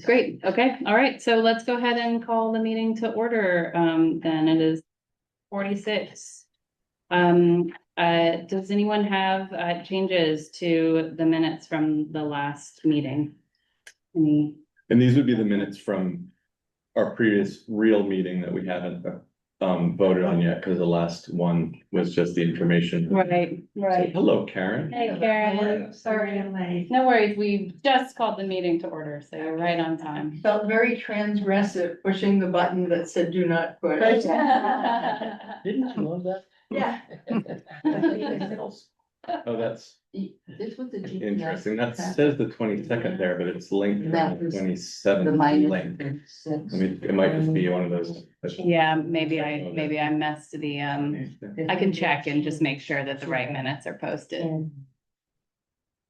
Great, okay, all right, so let's go ahead and call the meeting to order, then it is 46. Does anyone have, changes to the minutes from the last meeting? Any? And these would be the minutes from our previous real meeting that we haven't voted on yet, because the last one was just the information. Right, So, hello, Karen. Hey, Karen. Sorry, I'm late. No worries, we just called the meeting to order, so you're right on time. Felt very transgressive pushing the button that said do not push. Didn't you love that? Yeah. Oh, that's This was the GPS. interesting. That says the 22nd there, but it's linked That from the was 27th The minus link. the six. I mean, it might just be one of those. Yeah, maybe I messed the, I can check and just make sure that the right minutes are posted.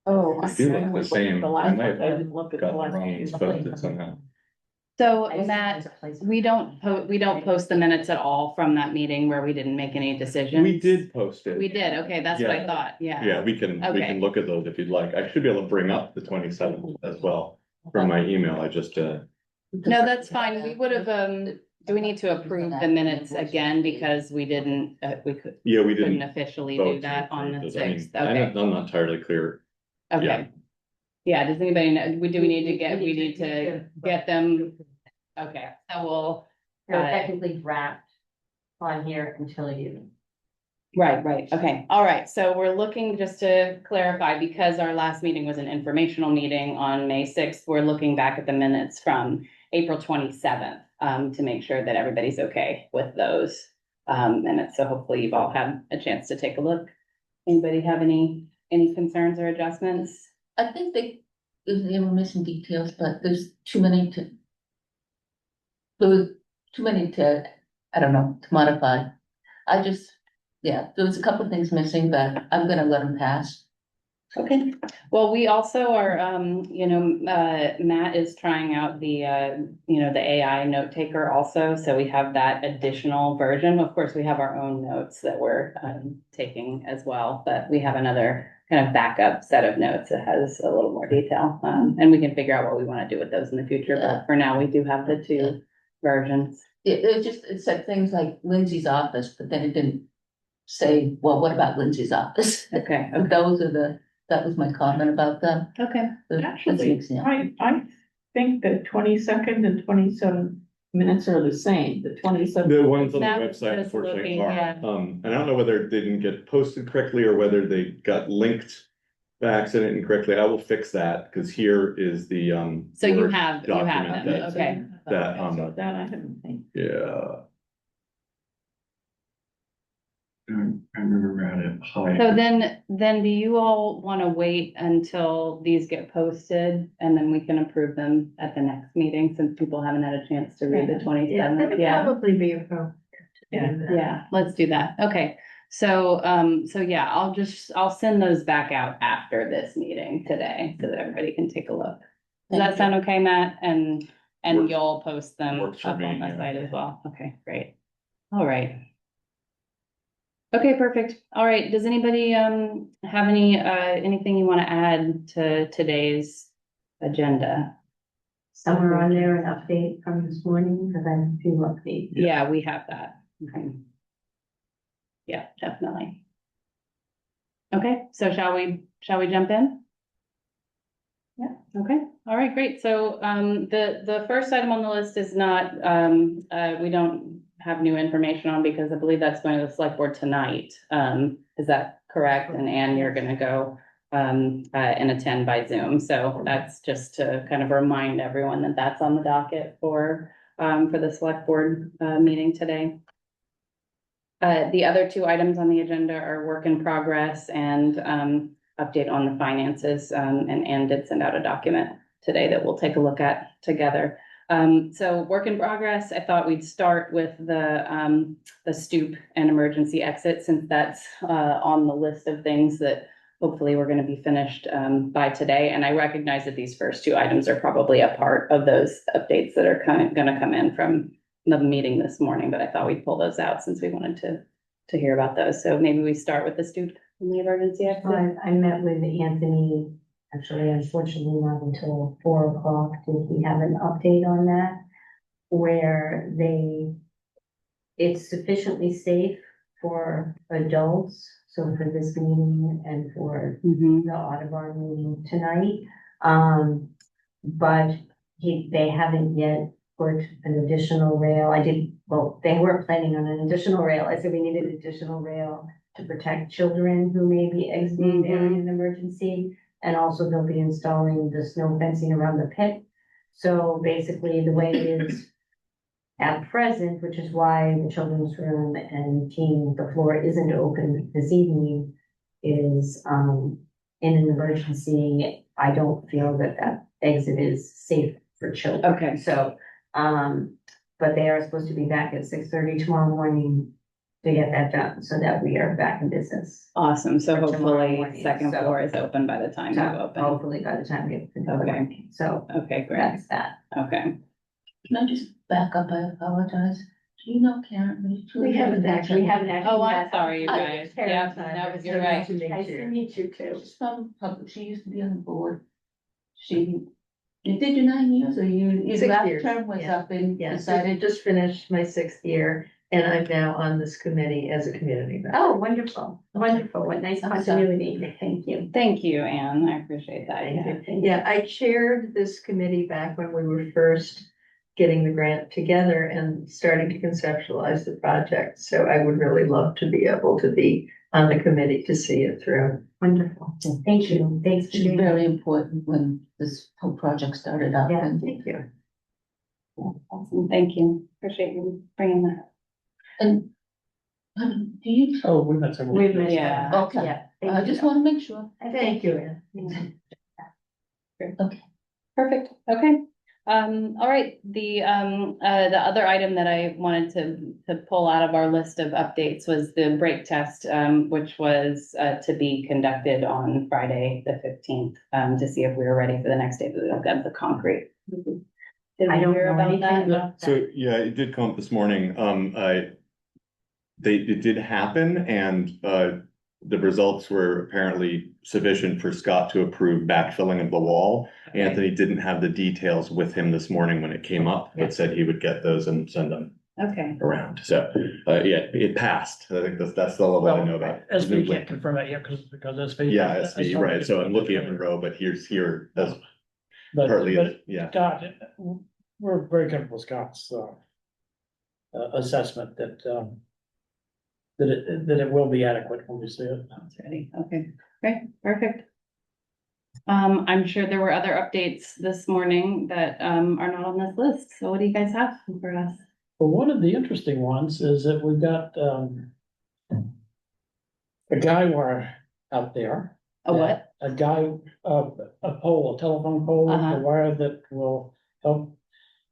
Oh. I feel like the same. I might have didn't look at got the wrong ones posted somehow. So Matt, we don't post the minutes at all from that meeting where we didn't make any decisions. We did post it. We did, okay, that's what I Yeah. thought, yeah. Yeah, we can Okay. look at those if you'd like. I should be able to bring up the 27th as well from my email. I just, No, that's fine, we would have, do we need to approve the minutes again because we didn't, we couldn't yeah, we didn't. officially vote do to that on approve the those. I mean, 6th, okay, I'm not entirely clear. okay. Yeah, does anybody know, do we need to get them, okay, so we'll. They're technically wrapped on here until you. Right, okay, all right, so we're looking, just to clarify, because our last meeting was an informational meeting on May 6th, we're looking back at the minutes from April 27th, to make sure that everybody's okay with those, minutes, so hopefully you've all had a chance to take a look. Anybody have any concerns or adjustments? I think they were missing details, but there's too many to. There was too many to, I don't know, to modify. Yeah, there was a couple of things missing, but I'm gonna let them pass. Okay, well, we also are, Matt is trying out the, the AI note taker also, so we have that additional version. Of course, we have our own notes that we're taking as well, but we have another kind of backup set of notes that has a little more detail. And we can figure out what we want to do with those in the future, Yeah. but for now, we do have the two versions. It said things like Lindsay's office, but then it didn't say, well, what about Lindsay's office? Okay, But that was my comment about them. okay. That's an Actually, example. I think the 22nd and 27 minutes are the same, the 27. The ones on the Matt was website just unfortunately looking, are. yeah. And I don't know whether they didn't get posted correctly or whether they got linked by accident incorrectly. I will fix that because here is the So you Word have document them, that- okay. that So that I haven't think. yeah. I remember at it high. So then do you all want to wait until these get posted and then we can approve them at the next meeting since people haven't had a chance to read the 27th? Yeah, Probably be appropriate. yeah, let's do that. Okay. So, yeah, I'll send those back out after this meeting today so that everybody can take a look. Does that sound okay, Matt? And Works- you'll post them works for up on me, the yeah. site as well? Okay, great. All right. Okay, perfect. All right. Does anybody have anything you want to add to today's agenda? Somewhere on there, an update from this morning, because I have a few updates. Yeah, we have that. Okay. Yeah, definitely. Okay, so shall we jump in? Yeah, okay. All right, great. So the first item on the list is not we don't have new information on because I believe that's going to the select board tonight. Is that correct? And Anne, you're gonna go and attend by Zoom. So that's just to kind of remind everyone that that's on the docket for the select board meeting today. The other two items on the agenda are work in progress and update on the finances. And Anne did send out a document today that we'll take a look at together. So work in progress, I thought we'd start with the stoop and emergency exit since that's on the list of things that hopefully we're going to be finished by today. And I recognize that these first two items are probably a part of those updates that are going to come in from the meeting this morning, but I thought we'd pull those out since we wanted to hear about those. So maybe we start with the stoop and the emergency exit. So I met with Anthony Actually, unfortunately, not until 4 o'clock did we have an update on that, where it's sufficiently safe for adults, so for this meeting and for Mhm. the Audubon meeting tonight. But they haven't yet put an additional rail. They were planning on an additional rail. I said we needed an additional rail to protect children who may be exiting the area in an emergency. And also they'll be installing the snow fencing around the pit. So basically the way it is at present, which is why the children's room and the floor isn't open this evening, is, in an emergency, I don't feel that exit is safe for children. Okay. So, but they are supposed to be back at 6:30 tomorrow morning to get that done, so that we are back in business. Awesome. So For tomorrow hopefully morning, second so- floor is open by the time you So open. hopefully by the time we open. the Okay. morning. So Okay, great. that's that. Okay. Can I just back up? I apologize. Do you know Karen? We haven't actually. Oh, I'm met. sorry, you I- guys. Yeah, no, you're right. Nice to meet you too. She's from public, she used to be on the board. You did your 9 years, or your 6 last years, term was yeah. up and Yeah, decided? just finished my 6th year and I'm now on this committee as a community member. Oh, wonderful, wonderful. What nice continuity. Thank you. Thank you, Anne. I appreciate that. Thank Yeah. you. Yeah, I chaired this committee back when we were first getting the grant together and starting to conceptualize the project. So I would really love to be able to be on the committee to see it through. Wonderful. Thank you. Thanks for She's doing that. very important when this whole project started up. Yeah. And, Thank you. Awesome. Thank you. Appreciate you bringing that. and do you? Oh, we met several. We've met. Yeah. Okay. Yeah. I thank just you. want to make sure. Thank you, Anne. Perfect. Okay. All right. The other item that I wanted to pull out of our list of updates was the brake test, which was, to be conducted on Friday, the 15th, to see if we were ready for the next day that we looked at the concrete. Did I we don't hear know about anything that? about that. So, yeah, it did come up this morning. It did happen and, the results were apparently sufficient for Scott to approve backfilling of the wall. Anthony didn't have the details with him this morning when it came up, Yeah. but said he would get those and send them Okay. around. So, yeah, it passed. I think that's the level I know about. SV can't confirm that yet because SV. Yeah, SV, right. So I'm looking at Monroe, but here, that's partly, yeah. Scott, we're very comfortable with Scott's, assessment that it will be adequate when we see it. It's ready. Okay, great, perfect. I'm sure there were other updates this morning that, are not on this list. So what do you guys have for us? But one of the interesting ones is that we've got, a guy wire out there. A what? A guy, a pole, a telephone pole, Uh-huh. a wire that will help.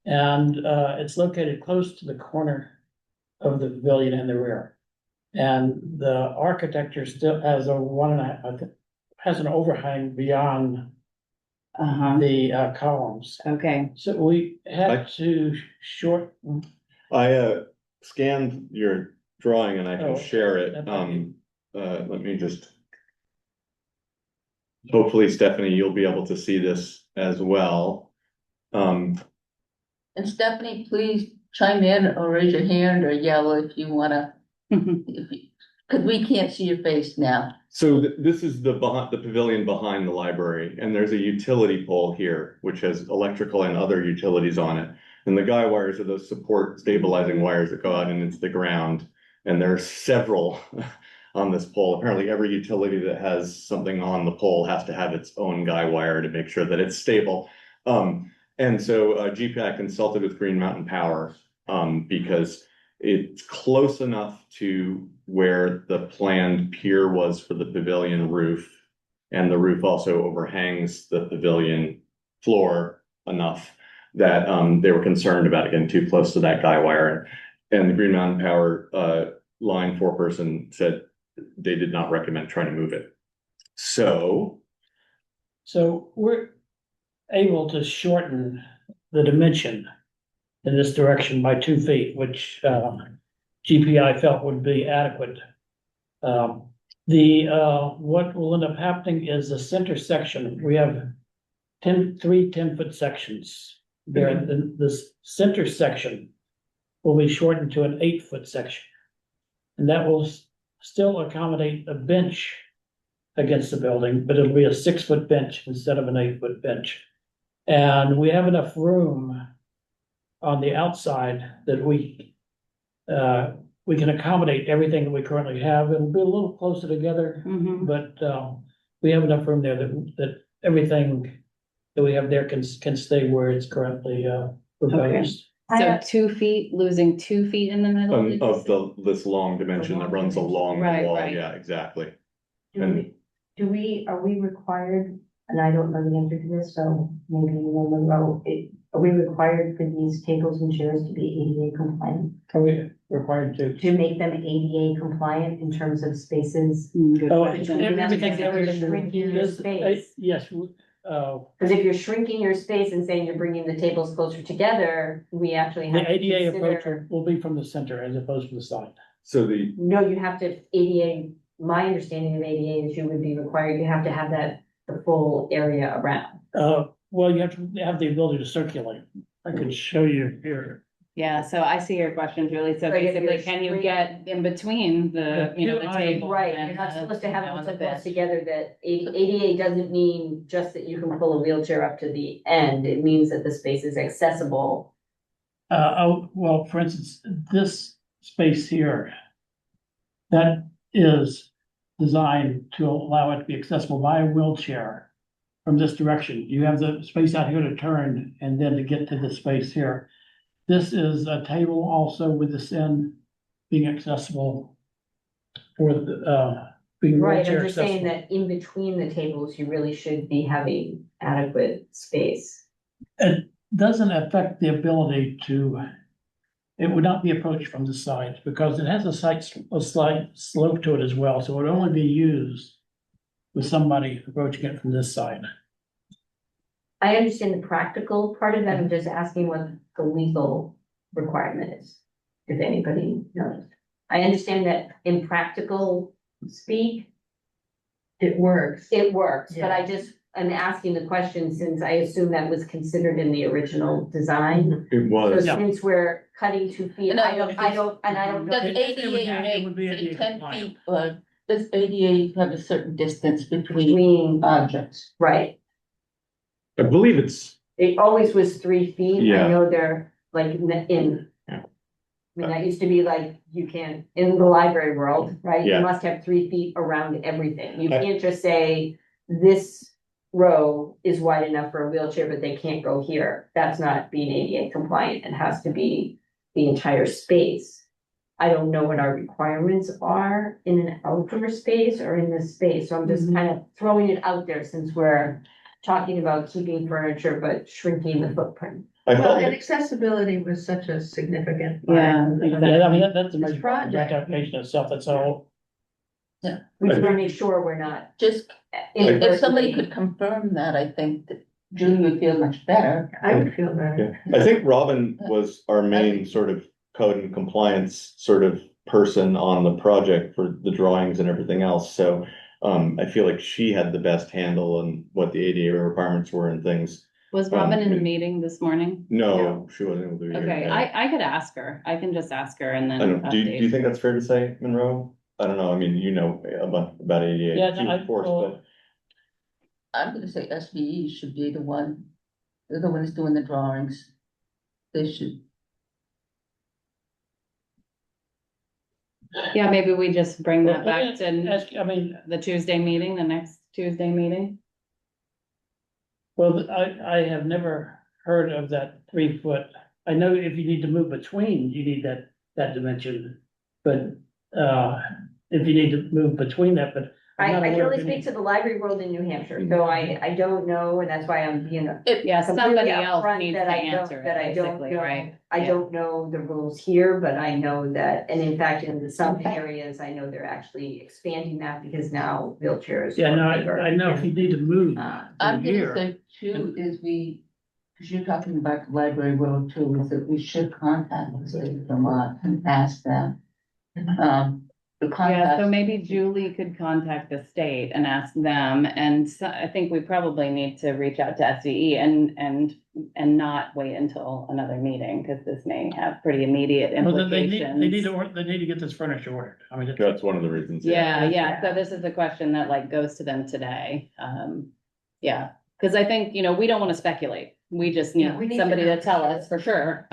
And, it's located close to the corner of the pavilion in the rear. And the architecture still has has an overhang beyond Uh-huh, the, columns. okay. So we had to shorten, I scanned your drawing and I Oh, can share it. that might be- Let me just. Hopefully, Stephanie, you'll be able to see this as well. And Stephanie, please chime in or raise your hand or yell if you wanna, because we can't see your face now. So this is the pavilion behind the library, and there's a utility pole here, which has electrical and other utilities on it. And the guy wires are those support stabilizing wires that go out and into the ground. And there are several on this pole. Apparently every utility that has something on the pole has to have its own guy wire to make sure that it's stable. And so GPI consulted with Green Mountain Power, because it's close enough to where the planned pier was for the pavilion roof. And the roof also overhangs the pavilion floor enough that they were concerned about it getting too close to that guy wire. And the Green Mountain Power line foreperson said they did not recommend trying to move it. So we're able to shorten the dimension in this direction by 2 feet, which, GPI felt would be adequate. What will end up happening is the center section, we have three 10-foot sections. There, this center section will be shortened to an 8-foot section. And that will still accommodate a bench against the building, but it'll be a 6-foot bench instead of an 8-foot bench. And we have enough room on the outside that we can accommodate everything that we currently have. It'll be a little closer together, Mhm. but we have enough room there that everything that we have there can stay where it's currently proposed. So 2 feet, losing 2 feet in the middle? did you Of say? this long dimension that runs along the Right, wall, right. yeah, exactly. Are we required, and I don't know the answer to this, so maybe you know, Monroe, are we required for these tables and chairs to be ADA compliant? Are we required to? To make them ADA compliant in terms of spaces? Good Oh, question. Shrinking your space. Yes, Because if you're shrinking your space and saying you're bringing the tables closer together, we actually have the to ADA approach consider. will be from the center as opposed to the side. So the, No, you have to, ADA, my understanding of ADA is you would be required, you have to have that, the full area around. Well, you have to have the ability to circulate. I could show you here. Yeah, so I see your question, Julie. So Like if basically, you're can you straight- get in between the, you know, the table? Right, and you're not the- supposed to have you know, them the so close bench? together that ADA doesn't mean just that you can pull a wheelchair up to the end. It means that the space is accessible. Well, for instance, this space here, that is designed to allow it to be accessible by a wheelchair from this direction. You have the space out here to turn and then to get to the space here. This is a table also with this end being accessible for the, being Right, wheelchair I'm just saying accessible. that in between the tables, you really should be having adequate space. It doesn't affect the ability to, it would not be approached from the side because it has a slight slope to it as well, so it would only be used with somebody approaching it from this side. I understand the practical part of that. I'm just asking what the legal requirement is, if anybody knows. I understand that in practical speak, It works. it works, but Yeah. I just, I'm asking the question since I assume that was considered in the original design. it So was, Yeah. since we're cutting 2 feet, No, I don't know. Does It would be- ADA it would be make ADA 10 compliant. feet, or does ADA have a certain distance between Between, objects? right, I believe it's, it always was 3 feet. Yeah. I know they're like in. Yeah. I mean, that used to be like, you can't, in the library world, right? You Yeah. must have 3 feet around everything. You I- can't just say, this row is wide enough for a wheelchair, but they can't go here. That's not being ADA compliant. It has to be the entire space. I don't know what our requirements are in an outdoor space or in this space, so I'm just Mhm. kind of throwing it out there since we're talking about keeping furniture but shrinking the footprint. I Well, thought, and that- accessibility was such a significant. part Yeah, of it. exactly. Yeah, I mean, that's a This major part of the project. application itself, that's all. We just wanna make sure we're not. Just, if somebody inadvertently- could confirm that, I think that Julie would feel much better. I would feel better. yeah, I think Robin was our main sort of code and compliance sort of person on the project for the drawings and everything else, so. I feel like she had the best handle on what the ADA requirements were and things. Was Robin in the meeting this morning? No, she wasn't able to be here. Okay, today. I could ask her. I can just ask her and then. I don't, do you update. think that's fair to say, Monroe? I don't know, I mean, you know about ADA, Yeah, too, no, of course, well, but. I'm gonna say SBE should be the one, they're the ones doing the drawings. They should, Yeah, maybe we just bring that Well, back to I mean, the Tuesday meeting, the next Tuesday meeting. well, I have never heard of that 3-foot. I know if you need to move between, you need that dimension. But, if you need to move between that, but. I'm I not can aware of only any- speak to the library world in New Hampshire, so I don't know, and that's why I'm, Yeah, completely somebody else upfront needs to that I don't- answer that I it, don't basically, know. right? I Yeah. don't know the rules here, but I know that, and in fact, in some areas, I know they're actually expanding that because now wheelchairs. Yeah, no, are bigger. I know if you need to move Uh, I'm from gonna here. say too, is cause you're talking about the library world too, is that we should contact the state of Vermont and ask them. the Yeah, contact. so maybe Julie could contact the state and ask them, and so I think we probably need to reach out to SVE and not wait until another meeting, because this may have pretty immediate Well, then they implications. they need to get this furniture ordered. I mean, That's one of the reasons. Yeah, so this is a question that like goes to them today. Yeah, because I think, we don't want to speculate. We just Yeah, we need need somebody to know to for tell sure. us for sure,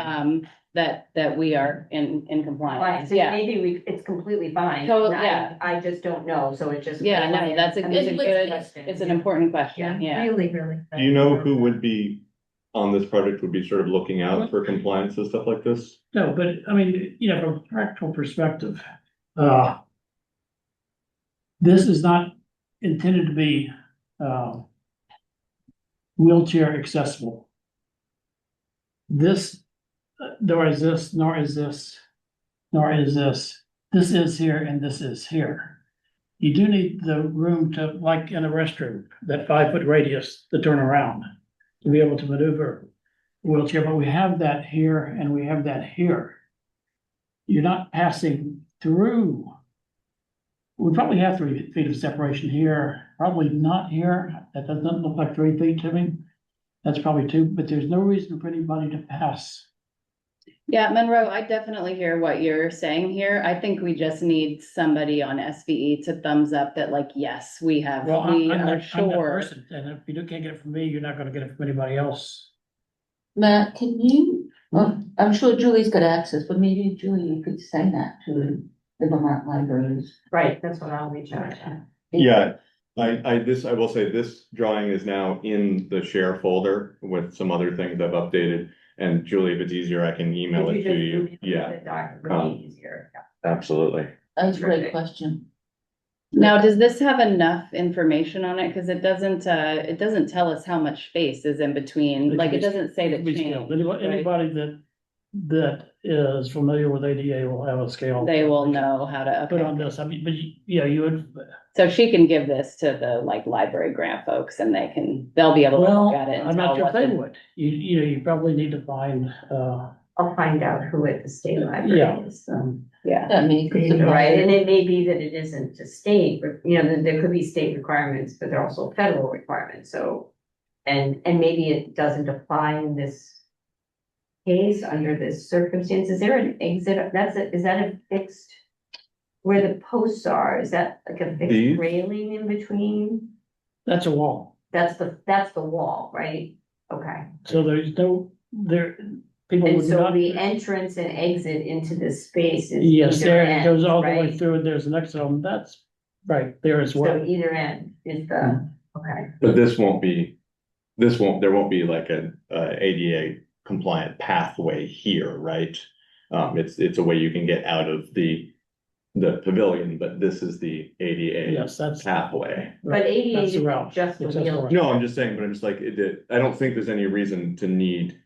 that we are in compliance. Right, so Yeah. maybe it's completely fine. So, and yeah. I just don't know, so it just. Yeah, no, that's a, I mean, it's a good, question. it's an important question, yeah. Really, really. Do you know who would be on this project would be sort of looking out for compliance and stuff like this? no, but I mean, from a practical perspective, this is not intended to be, wheelchair accessible. This, nor is this, nor is this, nor is this. This is here and this is here. You do need the room to, like in a restroom, that 5-foot radius to turn around, to be able to maneuver a wheelchair, but we have that here and we have that here. You're not passing through. We probably have 3 feet of separation here, probably not here. That doesn't look like 3 feet to me. That's probably 2, but there's no reason for anybody to pass. Yeah, Monroe, I definitely hear what you're saying here. I think we just need somebody on SVE to thumbs up that like, yes, we have, Well, we I'm are that sure. person, and if you can't get it from me, you're not gonna get it from anybody else. Matt, can you, I'm sure Julie's got access, but maybe Julie, you could send that to the Vermont libraries. Right, that's what I'll reach out to. Yeah, I will say this drawing is now in the share folder with some other things I've updated. And Julie, if it's easier, I can email it to you. Yeah, Easier. absolutely. That's a great question. Now, does this have enough information on it? Cause it doesn't tell us how much space is in between, It like can it be- doesn't say It the can be change. scaled. Anybody, right? anybody that is familiar with ADA will have a scale. They will know how to, Put okay. on this, I mean, but you would, So she can give this to the like library grant folks and they'll be able to well, look at it and I'm tell not sure if what they the. would. You probably need to find, I'll find out who at the state Yeah. library is, so. Yeah, I mean, Right, and it may be that it isn't a state, but there could be state requirements, but there are also federal requirements, so. And maybe it doesn't apply in this case, under this circumstance. Is there an exit, is that a fixed? Where the posts are, is that like a These? fixed railing in between? that's a wall. That's the wall, right? Okay. So there's no, people And would so not. the entrance and exit into this space is Yes, either there, it end, goes all the way right? through, there's an exit on, that's right there as So well. either end is the, okay. But there won't be like a ADA compliant pathway here, right? It's a way you can get out of the pavilion, but this is the ADA Yes, that's. pathway. But right, ADA that's the is route. just the Accessible. wheel. No, I'm just saying, but I'm just like, I don't think there's any reason to need.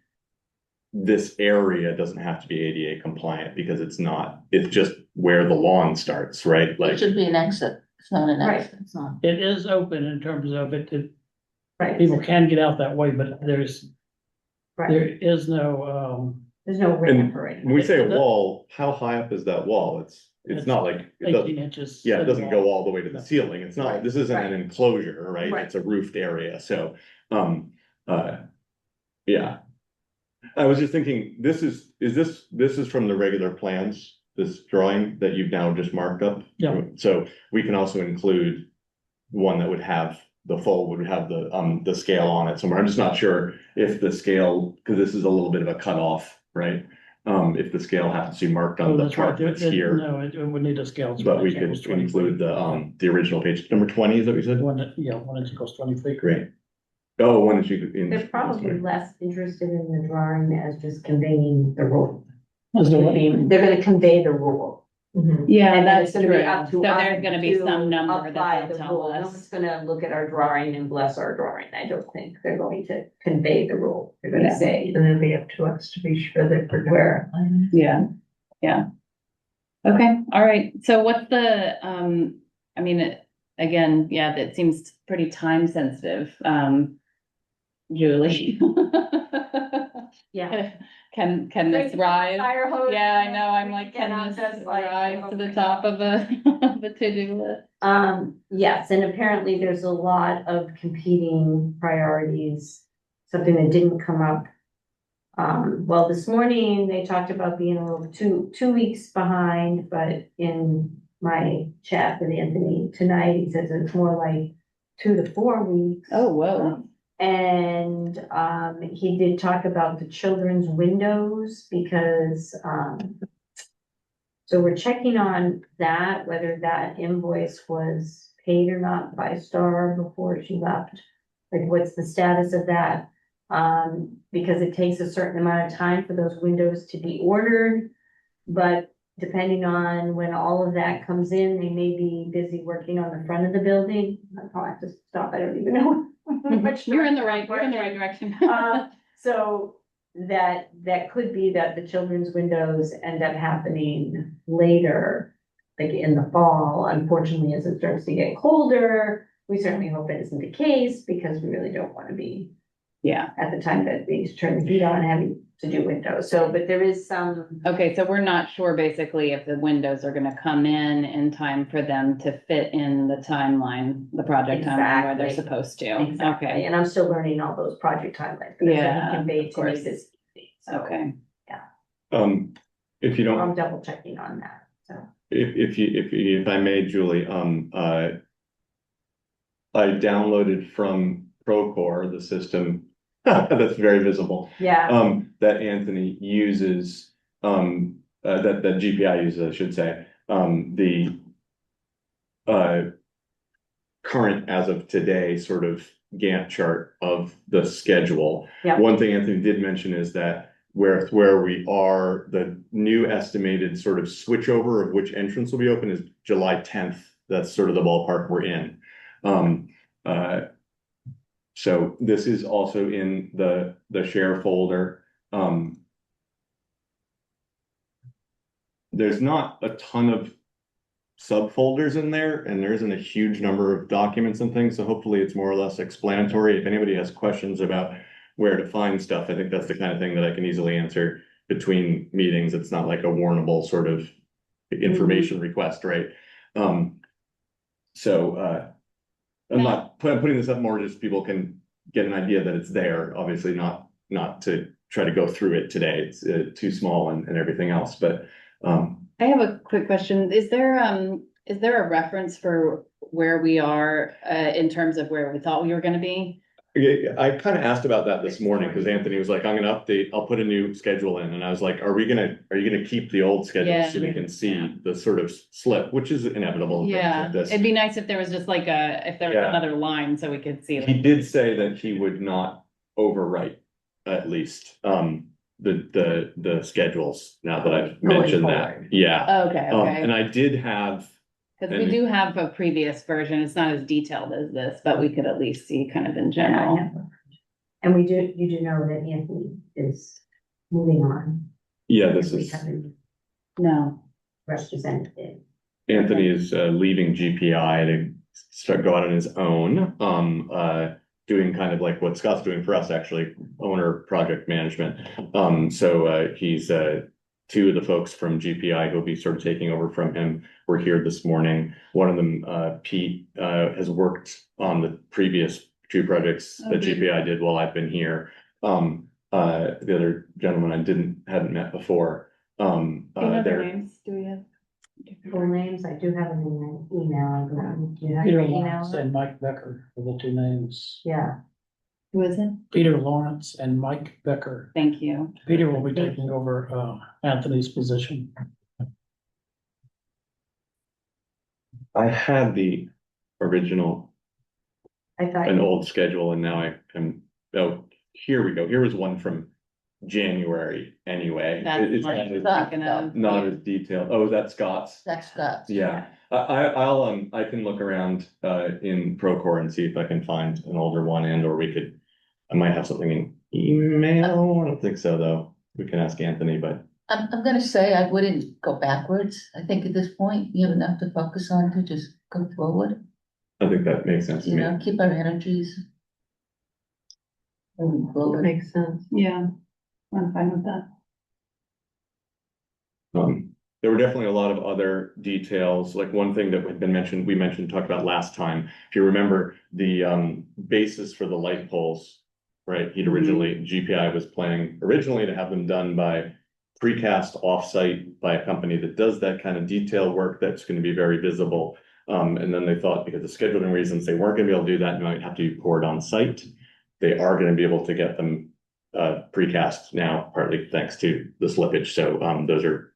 This area doesn't have to be ADA compliant because it's not, it's just where the lawn starts, right? it Like, should be an exit. It's not an Right. exit. It's not. It is open in terms of Right. people can get out that way, but there Right. is no, There's no ramp or anything. when we say a wall, how high up is that wall? It's It's not like, it 18 doesn't, inches. yeah, it doesn't wall. go all the way to the ceiling. It's not, this isn't an enclosure, right? Right. It's a roofed area, so, yeah. I was just thinking, this is from the regular plans, this drawing that you've now just marked up? Yeah. So we can also include one that would have the scale on it somewhere. I'm just not sure if the scale, because this is a little bit of a cutoff, right? If the scale happens to be marked Oh, on the that's right. part that's here, No, it would need a scale. but we could include the original page, number 20, is that what you said? One inch equals 20 feet. Great. Oh, one inch in. They're probably less interested in the drawing as just conveying the rule. There's no way. They're gonna convey the rule. Mhm. yeah, And then that's it's gonna true. be up So to us there's gonna be to some number apply that the they'll tell rule. No one's us. gonna look at our drawing and bless our drawing. I don't think they're going to convey the rule. They're gonna Yeah. say And it'll be up to us to be sure that we're where. Yeah, yeah. Okay, all right. So what's the, I mean, again, yeah, that seems pretty time sensitive, Julie. Yeah. Can this rise? Fire hose. Yeah, I know, I'm like, Get out can this just like, rise oh to the my top God. of the to-do list? Yes, and apparently there's a lot of competing priorities, something that didn't come up. Well, this morning they talked about being a little two weeks behind, but in my chat with Anthony tonight, he says it's more like 2 to 4 weeks. Oh, whoa. And he did talk about the children's windows because so we're checking on that, whether that invoice was paid or not by Star before she left. Like, what's the status of that? Because it takes a certain amount of time for those windows to be ordered. But depending on when all of that comes in, they may be busy working on the front of the building. I'll have to stop, I don't even know. which You're in the direction right I'm direction. So that could be that the children's windows end up happening later, like in the fall. Unfortunately, as it starts to get colder, we certainly hope it isn't the case because we really don't want to be Yeah, at the time that we need to turn the heat on having to do windows. So, but there is some, okay, so we're not sure basically if the windows are gonna come in time for them to fit in the timeline, the project timeline where they're Exactly. supposed to. exactly, Okay, and I'm still learning all those project timelines. But that's what he Yeah, conveyed of to me course. this evening. So okay. If you don't, I'm double checking on that, so. if I may, Julie, I downloaded from Procore, the system that's very visible, Yeah, that Anthony uses, that GPI uses, I should say, the current as of today sort of Gantt chart of the schedule. Yep. One thing Anthony did mention is that where we are, the new estimated sort of switchover of which entrance will be open is July 10th. That's sort of the ballpark we're in. So this is also in the share folder. There's not a ton of subfolders in there, and there isn't a huge number of documents and things, so hopefully it's more or less explanatory. If anybody has questions about where to find stuff, I think that's the kind of thing that I can easily answer between meetings. It's not like a warnable sort of information request, right? I'm not putting this up more just people can get an idea that it's there, obviously not to try to go through it today. It's too small and everything else, but I have a quick question. Is there a reference for where we are, in terms of where we thought we were gonna be? I kind of asked about that this morning because Anthony was like, I'm gonna update, I'll put a new schedule in. And I was like, are you gonna keep the old schedule so we can see the sort of slip, which is inevitable in things Yeah, like this. it'd be nice if there was just like if there was Yeah. another line so we could see. He did say that he would not overwrite at least, the schedules now that I've Going mentioned that. forward. Yeah. Okay, And okay. I did have, Cause we do have a previous version. It's not as detailed as this, but we could at least see kind of in general. And you do know that Anthony is moving on. yeah, this We is, haven't No, represented. Anthony is leaving GPI to go out on his own, doing kind of like what Scott's doing for us, actually, owner project management. So he's two of the folks from GPI who'll be sort of taking over from him were here this morning. One of them, Pete, has worked on the previous two projects that Okay. GPI did while I've been here. The other gentleman I hadn't met before. do you know their they're names? Do we have? Full names, I do have them in my email. Do you have Peter your Lawrence email? and Mike Becker are the two names. Yeah, Who is it? Peter Lawrence and Mike Becker. Thank you. Peter will be taking over Anthony's position. I had the original, I thought. an old schedule, and now I am, oh, here we go. Here was one from January anyway. That's It's what not I'm as- thinking of. not as detailed. Oh, that's Scott's. That's Scott's. Yeah, I can look around in Procore and see if I can find an older one, and or I might have something in email. I don't think so, though. We can ask Anthony, but I'm gonna say I wouldn't go backwards. I think at this point, you have enough to focus on to just go forward, I think that makes sense to you me. know, keep our energies moving That forward. makes sense. Yeah. I'm fine with that. There were definitely a lot of other details, like one thing that had been mentioned, talked about last time. If you remember, the basis for the light poles, right? GPI was planning originally to have them done by precast offsite by a company that does that kind of detail work that's going to be very visible. And then they thought because of scheduling reasons, they weren't going to be able to do that, and might have to be poured on site. They are going to be able to get them precast now, partly thanks to the slippage. So those are,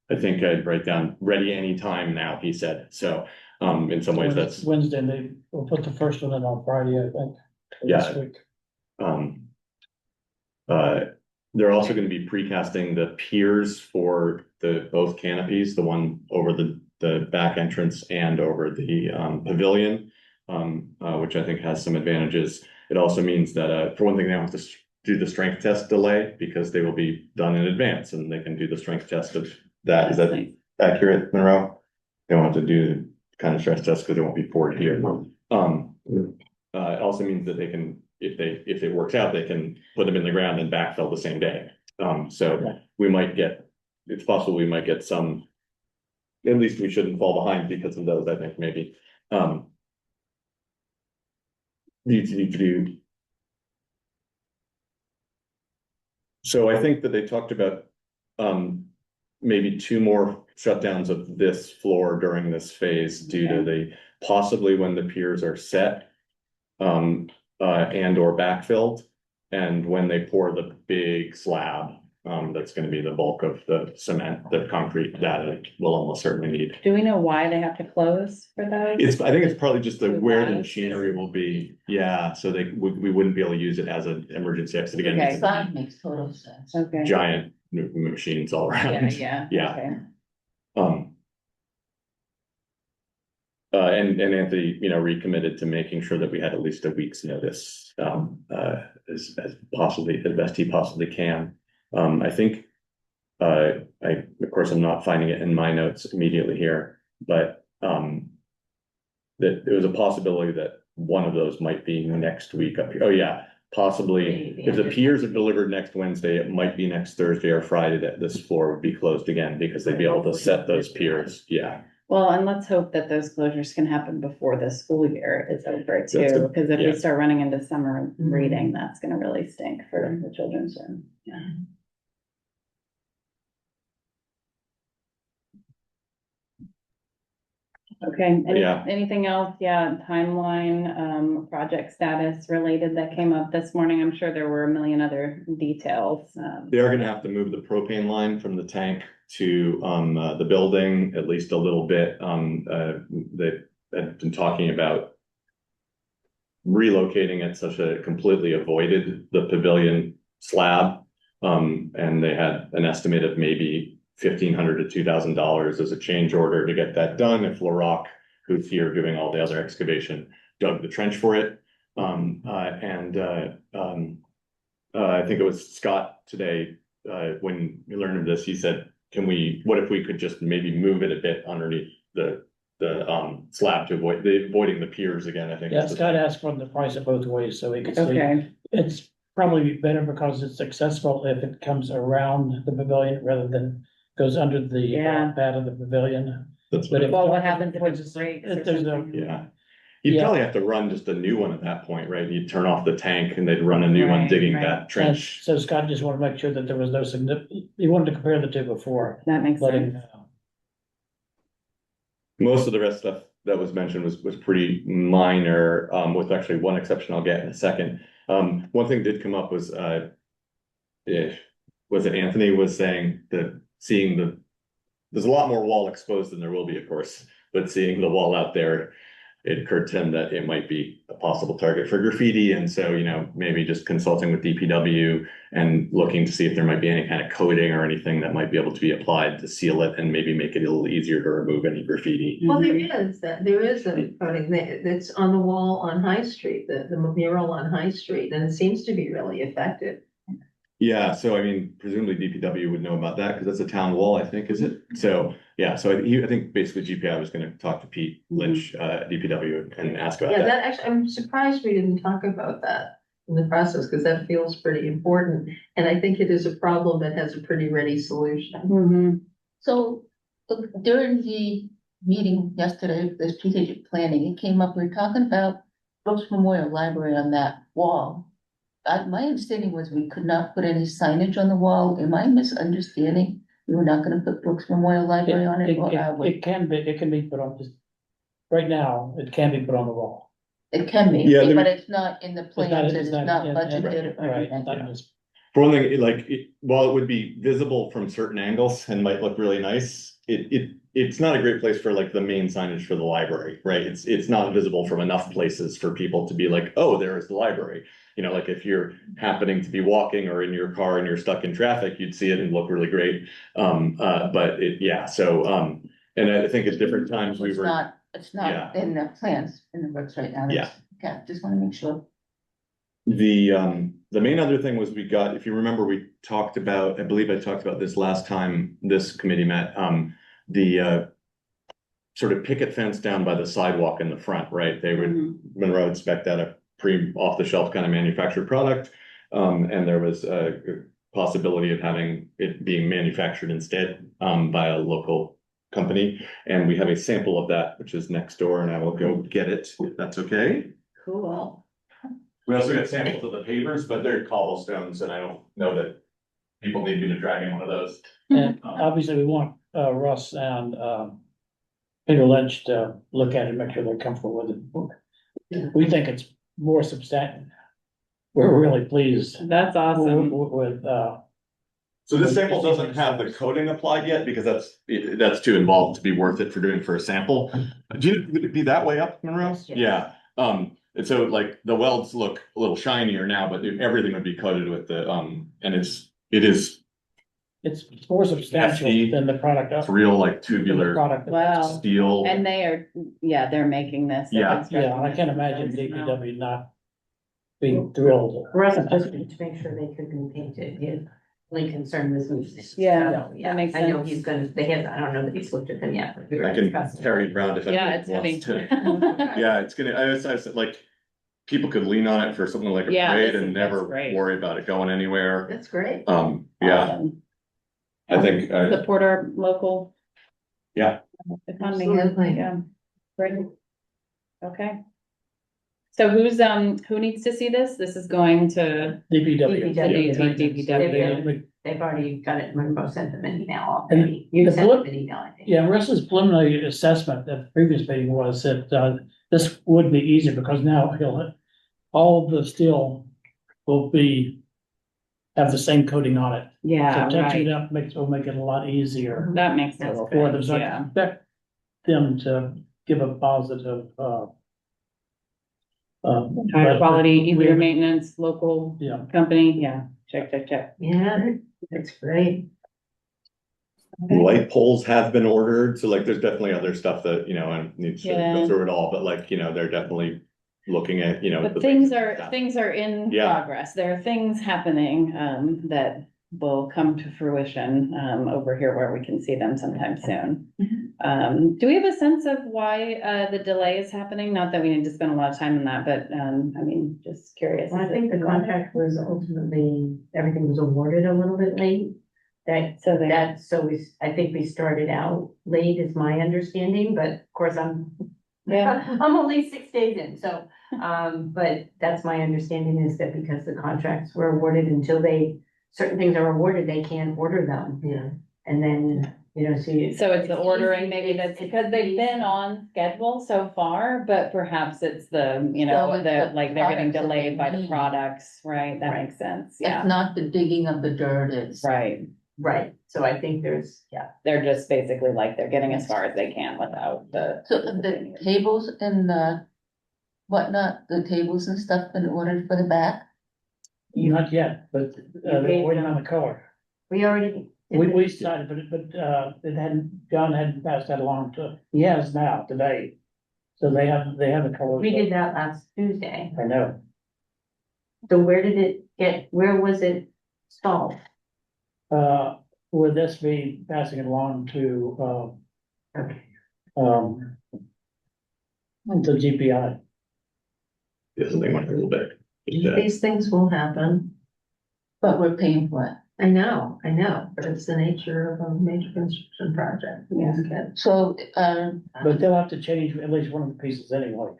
I think I'd write down ready anytime now, he said. So in some ways that's Wednesday, and they will put the first one in on Friday, I think. Yeah. This week. They're also going to be precasting the piers for both canopies, the one over the back entrance and over the pavilion, which I think has some advantages. It also means that for one thing, they don't have to do the strength test delay because they will be done in advance and they can do the strength test of that. Is that Nice. accurate, Monroe? They won't have to do the kind of stress test because they won't be poured here. It also means that they can, if it works out, they can put them in the ground and backfill the same day. So we might get, it's possible we might get some, at least we shouldn't fall behind because of those, I think, maybe. So I think that they talked about maybe 2 more shutdowns of this floor during this phase due to the possibly when the piers are set and or backfilled, and when they pour the big slab that's going to be the bulk of the cement, the concrete that it will almost certainly need. Do we know why they have to close for those? I think it's probably just where the Why? machinery will be. Yeah, so we wouldn't be able to use it as an emergency exit again. Okay. It's Sign makes total sense. Okay. giant machines all around. Yeah. Yeah. Okay. And Anthony, recommitted to making sure that we had at least a week's notice, as best he possibly can. I think, of course, I'm not finding it in my notes immediately here, but, that there was a possibility that one of those might be next week up here. Oh, yeah, possibly. If the piers are delivered next Wednesday, it might be next Thursday or Friday that this floor would be closed again because they'd be able to set those piers. Yeah. Well, and let's hope that those closures can happen before the school year is over That's too, because if yeah. we start running into summer reading, that's gonna really stink for the children's room. Yeah. Okay, Yeah. anything else? Yeah, timeline, project status related that came up this morning. I'm sure there were a million other details. They are gonna have to move the propane line from the tank to the building at least a little bit. They had been talking about relocating it such that it completely avoided the pavilion slab. And they had an estimate of maybe $1,500 to $2,000 as a change order to get that done if LaRock, who's here doing all the other excavation, dug the trench for it. I think it was Scott today, when we learned of this, he said, what if we could just maybe move it a bit underneath the slab to avoiding the piers again, I think. Yeah, Scott asked for the price of both ways, so we could see. Okay, It's probably better because it's accessible if it comes around the pavilion rather than goes under the Yeah. pad of the pavilion. That's But if- well, what happens if if it breaks or if there's a- something? Yeah. You'd Yeah. probably have to run just a new one at that point, right? You'd turn off the tank and they'd run a new one Right, digging right. that And trench. so Scott just wanted to make sure that there was no he wanted to compare the two before. That makes Letting, sense. Most of the rest stuff that was mentioned was pretty minor, with actually one exception I'll get in a second. One thing did come up was it Anthony was saying that there's a lot more wall exposed than there will be, of course, but seeing the wall out there, it occurred to him that it might be a possible target for graffiti. And so, maybe just consulting with DPW and looking to see if there might be any kind of coating or anything that might be able to be applied to seal it and maybe make it a little easier to remove any graffiti. Well, there is a coating that's on the wall on High Street, the mural on High Street, and it seems to be really effective. Yeah, so I mean, presumably DPW would know about that because that's a town wall, I think, is it? So, yeah, so I think basically GPI was gonna talk to Pete Lynch, DPW and ask about Yeah, that. that actually, I'm surprised we didn't talk about that. in the process, because that feels pretty important. And I think it is a problem that has a pretty ready solution. Mhm. So during the meeting yesterday, the strategic planning, it came up, we were talking about Brooks Memorial Library on that wall. My understanding was we could not put any signage on the wall. Am I misunderstanding? We were not gonna put Brooks Memorial Library on it, or are we? It can be put on, right now, it can be put on the wall. It can be, Yeah, but it's not in the It's not- plans, and it's it's not in- budgeted or Right, anything. not in this- For one thing, while it would be visible from certain angles and might look really nice, it's not a great place for like the main signage for the library, right? It's not visible from enough places for people to be like, oh, there is the library. You know, like if you're happening to be walking or in your car and you're stuck in traffic, you'd see it and look really great. And I think at different times we It's were, not, it's not Yeah. in the plans, in the works right now. That's- Okay, just wanna make sure. the main other thing was we got, if you remember, we talked about, I believe I talked about this last time this committee met, the sort of picket fence down by the sidewalk in the front, right? They would, Mhm. Monroe would spec that a off-the-shelf kind of manufactured product. And there was a possibility of having it being manufactured instead, by a local company. And we have a sample of that, which is next door, and I will go get it, if that's okay. Cool. We also got samples of the pavers, but they're cobblestones, and I don't know that people need me to drag in one of those. And obviously, we want Russ and Peter Lynch to look at it, and make sure they're comfortable with it. We think it's more substantial. We're really pleased That's awesome. with So this sample doesn't have the coating applied yet, because that's too involved to be worth it for doing for a sample. Would it be that way up, Monroe? Yes. Yeah, and so like the welds look a little shinier now, but everything would be coated with the, and it is it's more substantial FD. than the product. it's real like than the tubular product. Wow. steel. And they are, yeah, they're making this. Yeah. Yeah, I can't imagine DPW not being thrilled. Russ just wanted to make sure they could be painted, his only concern was movement. Yeah, So, that makes I know sense. he's gonna, I don't know that he's looked at them yet. but we were I can discussing. carry it around if Yeah, anyone it's heavy. wants to. Yeah, it's gonna, I said, like, people could lean on it for something like a Yeah, parade this and is- never that's great. worry about it going anywhere. That's great. Yeah, Awesome. I think, Support our local. Yeah. Economy, Absolutely. yeah, great. Okay. So who needs to see this? This is going to, DPW. DPW. They've already got it, Monroe sent them an email And already. You the sent blip- them an email, I think. Yeah, Russ's preliminary assessment at the previous meeting was that this would be easier because now all the steel will have the same coating on it. yeah, So touching right, it up will make it a lot easier that makes sense. for them. So I Yeah, expect them to give a positive, high quality, easier we- maintenance, local Yeah, company, yeah, check. Yeah, that's great. light poles have been ordered, so like, there's definitely other stuff that, and needs to Yeah. go through it all, but like, they're definitely looking at, But the things basic are, stuff. things are in Yeah. progress. There are things happening, that will come to fruition, over here where we can see them sometime soon. Do we have a sense of why, the delay is happening? Not that we need to spend a lot of time on that, but, I mean, just curious. Well, I Is think it- the contract was ultimately, everything was awarded a little bit late. I think we started out late is my understanding, but of course Yeah. I'm only 6 days in, so, but that's my understanding is that because the contracts were awarded until certain things are awarded, they can't order them. Yeah. And then, So it's the ordering, easy, maybe it's- that's it's because they've been easy. on schedule so far, but perhaps it's the, So it's the like they're getting products that delayed they by the need. products, right? That makes sense, yeah, It's not the digging of the dirt, it's. right. Right, so I think They're just basically like, they're getting as far as they can without the. So the tables and whatnot, the tables and stuff been ordered for the back? not yet, but they're waiting on the color. we already. We decided, John hadn't passed that along he has now, today. So they have the color. We did that last Tuesday. I know. So where was it stalled? Would this be passing it along to, Okay. the GPI? Yeah, something went a little bit. These things will happen. But we're paying for it. I know, but it's the nature of a major construction project. Yeah. Okay. So, But they'll have to change at least one of the pieces anyway.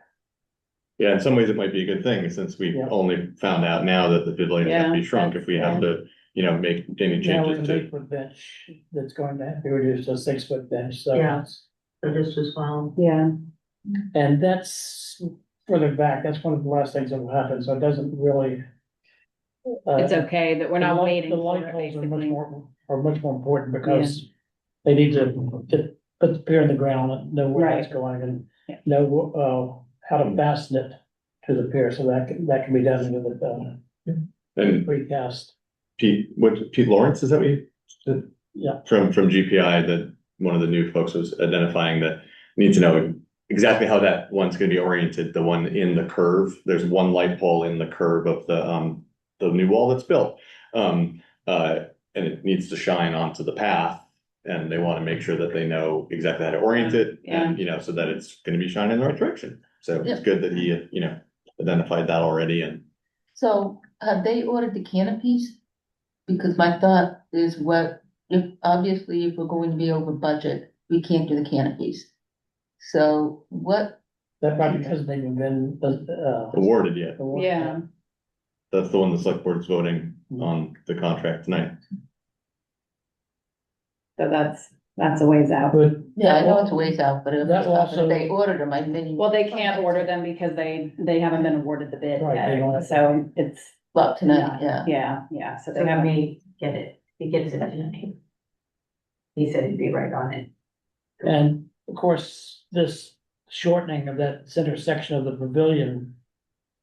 Yeah, in some ways it might be a good thing, since we Yeah. only found out now that the pavilion has to be Yeah, shrunk, if we have to, make any Now we have changes an to. 8-foot bench that's going to be reduced to a 6-foot bench, so. Yeah. So this was well. Yeah, And that's further back, that's one of the last things that will happen, so it doesn't really. it's okay that we're not waiting The for light it, poles basically. are much more important because they need to put the pier in the ground and know where it's Right. going and Yeah. know, how to fasten it to the pier, so that can be done with, And precast. Pete Lawrence, is that what you? Yeah. From GPI, that one of the new folks was identifying that need to know exactly how that one's gonna be oriented, the one in the curve. There's one light pole in the curve of the new wall that's built. And it needs to shine onto the path, and they wanna make sure that they know exactly how to orient it, and, so that it's gonna be shining in the right direction. So it's Yeah. good that he, identified that already, and so have they ordered the canopies? Because my thought is obviously, if we're going to be over budget, we can't do the canopies. So what, That project hasn't even been, awarded yet. awarded. Yeah, That's the one the select board's voting on the contract tonight. so that's a ways out. But yeah, I know it's a ways out, but if That will also- they ordered them, I think. Well, they can't order them because they haven't been awarded the bid Right, they don't yet, have- so it's, Well, tonight, yeah. yeah, so So they he haven't. may get it, he gets it tonight. He said he'd be right on it. And of course, this shortening of that center section of the pavilion,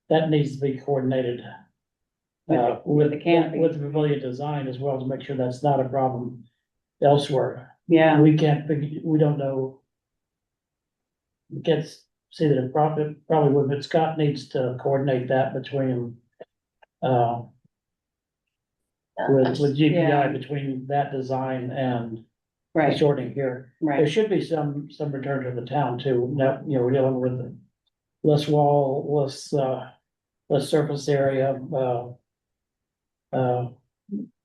that needs to be coordinated. With the canopy. with the pavilion design as well, to make sure that's not a problem elsewhere. Yeah, We can't figure, we don't know. We can't see that it probably would, but Scott needs to coordinate that between, with Yeah. GPI, between that design and the right, shortening here. There right, should be some return to the town too. Now, we're dealing with less wall, less surface area,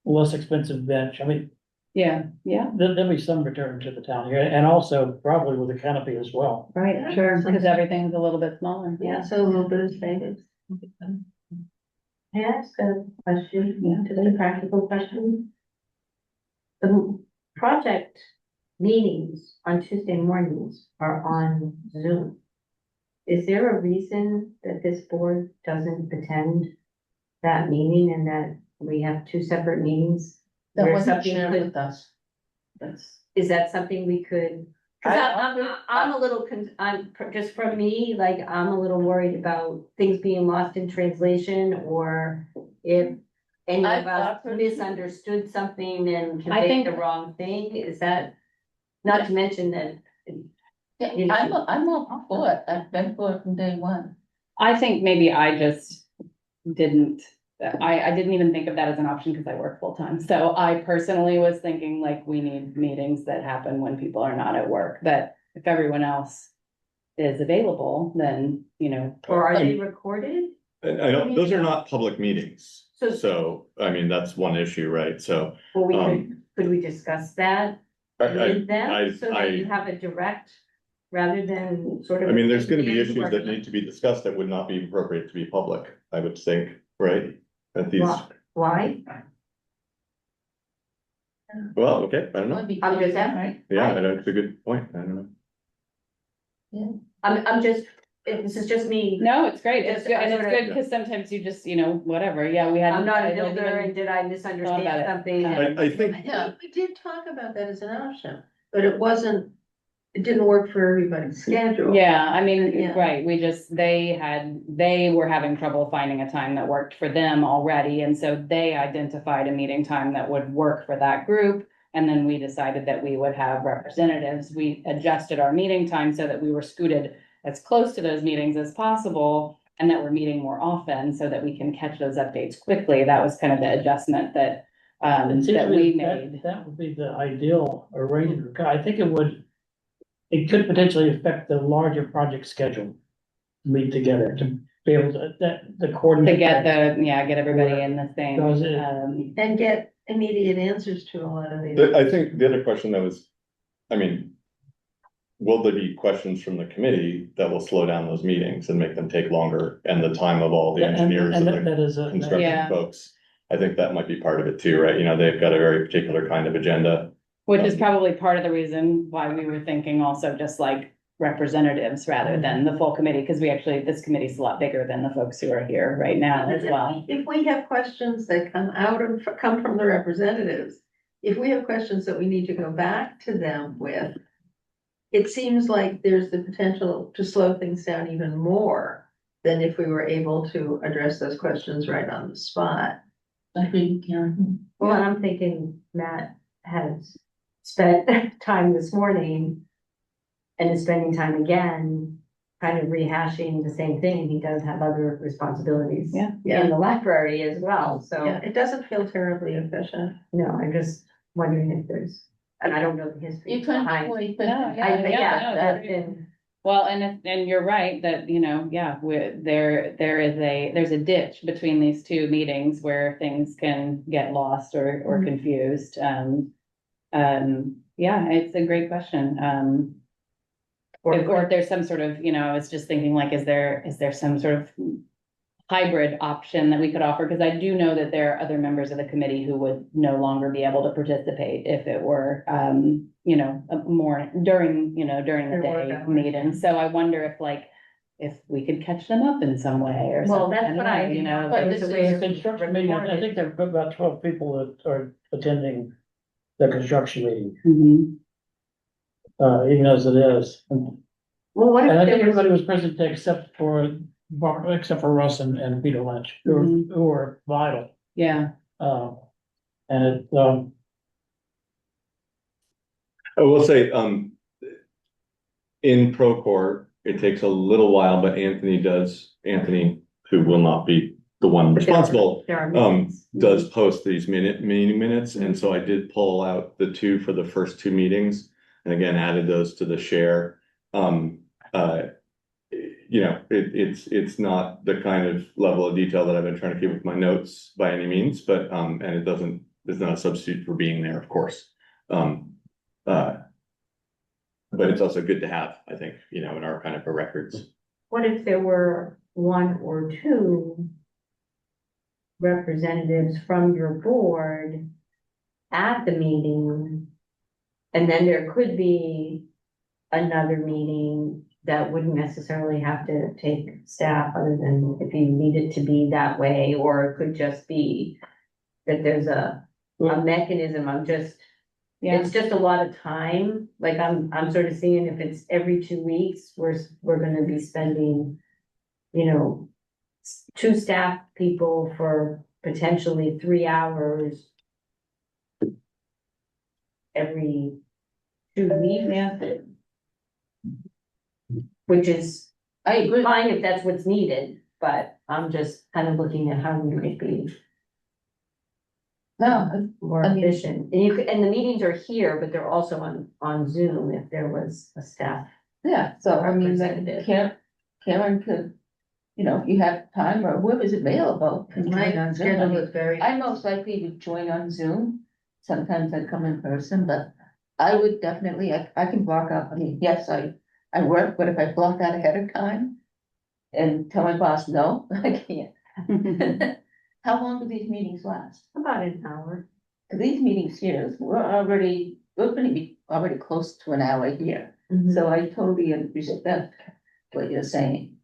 less expensive bench. I mean, yeah, there'll be some return to the town here, and also probably with the canopy as well. right, sure, because everything's a little bit smaller, Yeah, so a little bit of savings. May I ask a question, Yeah. just a practical question? The project meetings on Tuesday mornings are on Zoom. Is there a reason that this board doesn't attend that meeting and that we have two separate meetings? That where wasn't something shared could- with us. That's, Is that something we could? Cause I- I'm a little, just from me, like, I'm a little worried about things being lost in translation, or if any of I've us offered- misunderstood something and I conveyed think- the wrong thing, is that? Not to mention that, yeah, You know- I'm all for it. I've been for it from day one. I think maybe I just didn't, I didn't even think of that as an option because I work full time. So I personally was thinking like, we need meetings that happen when people are not at work, but if everyone else is available, then, or are they recorded? And I don't, those are not public meetings, So- so, I mean, that's one issue, right? So, Well, could we discuss that I with them, I- so that you have a direct, rather than sort of. mean, there's gonna be opinion issues that working- need to be discussed that would not be appropriate to be public, I would think, right? At these, Why? well, okay, I don't know. Would be I'm just clear, asking. right? Yeah, I know, it's a good point, I don't know. I'm just, this is just me. no, it's great. It's Just, good. And I it's sorta- good because sometimes you just, whatever. Yeah, we had. I'm not a builder, and did I misunderstand it. something? I think, Yeah. We did talk about that as an option, but it didn't work for everybody's schedule. Yeah, I mean, Yeah. right, they were having trouble finding a time that worked for them already, and so they identified a meeting time that would work for that group. And then we decided that we would have representatives. We adjusted our meeting time so that we were scooted as close to those meetings as possible, and that we're meeting more often so that we can catch those updates quickly. That was kind of the adjustment that It seems to that me we that- made. That would be the ideal arrangement. I think it could potentially affect the larger project schedule. Meet together, be able to, the To coordinate. get get everybody in the same, Does it- And get immediate answers to a lot of these. I think the other question that was, I mean, will there be questions from the committee that will slow down those meetings and make them take longer and the time of all the engineers And and the that is a. construction Yeah. folks? I think that might be part of it too, right? You know, they've got a very particular kind of agenda. which is probably part of the reason why we were thinking also just like representatives rather than the full committee, because this committee's a lot bigger than the folks who are here right now as well. If we have questions that come from the representatives, if we have questions that we need to go back to them with, it seems like there's the potential to slow things down even more than if we were able to address those questions right on the spot. I agree, Karen. Well, and I'm thinking Matt has spent time this morning and is spending time again, kind of rehashing the same thing. He does have other responsibilities Yeah. in the library as well, so, Yeah, it doesn't feel terribly efficient. no, I'm just wondering if there's, and I don't know the history You're trying to behind. point, No, but yeah. Yeah, no, that's been, Well, and you're right that, there's a ditch between these two meetings where things can get lost or confused. Yeah, it's a great question. Or if there's some sort of, I was just thinking like, is there some sort of hybrid option that we could offer? Because I do know that there are other members of the committee who would no longer be able to participate if it were, more during the Their work day hours. meeting. So I wonder if we could catch them up in some way or well, something. that's what I, But there's this a way is of Construction meeting, I recording. think there are about 12 people that are attending the construction meeting, Mhm. even as it is. Well, what And I if think there was, everybody was present except for Russ and Peter Lynch, who were vital. Yeah, And it, I will say, in Procore, it takes a little while, but Anthony, who will not be the one responsible, there are meetings. does post these meeting minutes, and so I did pull out the two for the first two meetings, and again, added those to the share. It's not the kind of level of detail that I've been trying to keep with my notes by any means, but, and it's not a substitute for being there, of course. But it's also good to have, I think, in our kind of records. What if there were one or two representatives from your board at the meeting? And then there could be another meeting that wouldn't necessarily have to take staff, other than if you need it to be that way, or it could just be that there's a mechanism. It's just a lot of time. Like I'm sort of seeing if it's every 2 weeks, we're gonna be spending, two staff people for potentially 3 hours every 2 weeks. yeah. Which is I agree. fine if that's what's needed, but I'm just kind of looking at how we might be No, more I mean- efficient. And the meetings are here, but they're also on Zoom if there was a staff. yeah, so I mean, like, Representative. Karen could, if you have time or whoever's available. can My join on Zoom. I schedule mean, is very. I most likely would join on Zoom. Sometimes I come in person, but I would definitely, I can block out, yes, I work, but if I block out ahead of time and tell my boss, no, I can't. How long do these meetings last? About an hour. 'Cause these meetings here, we're gonna be already close to an hour here. Mm-hmm. So I totally respect what you're saying.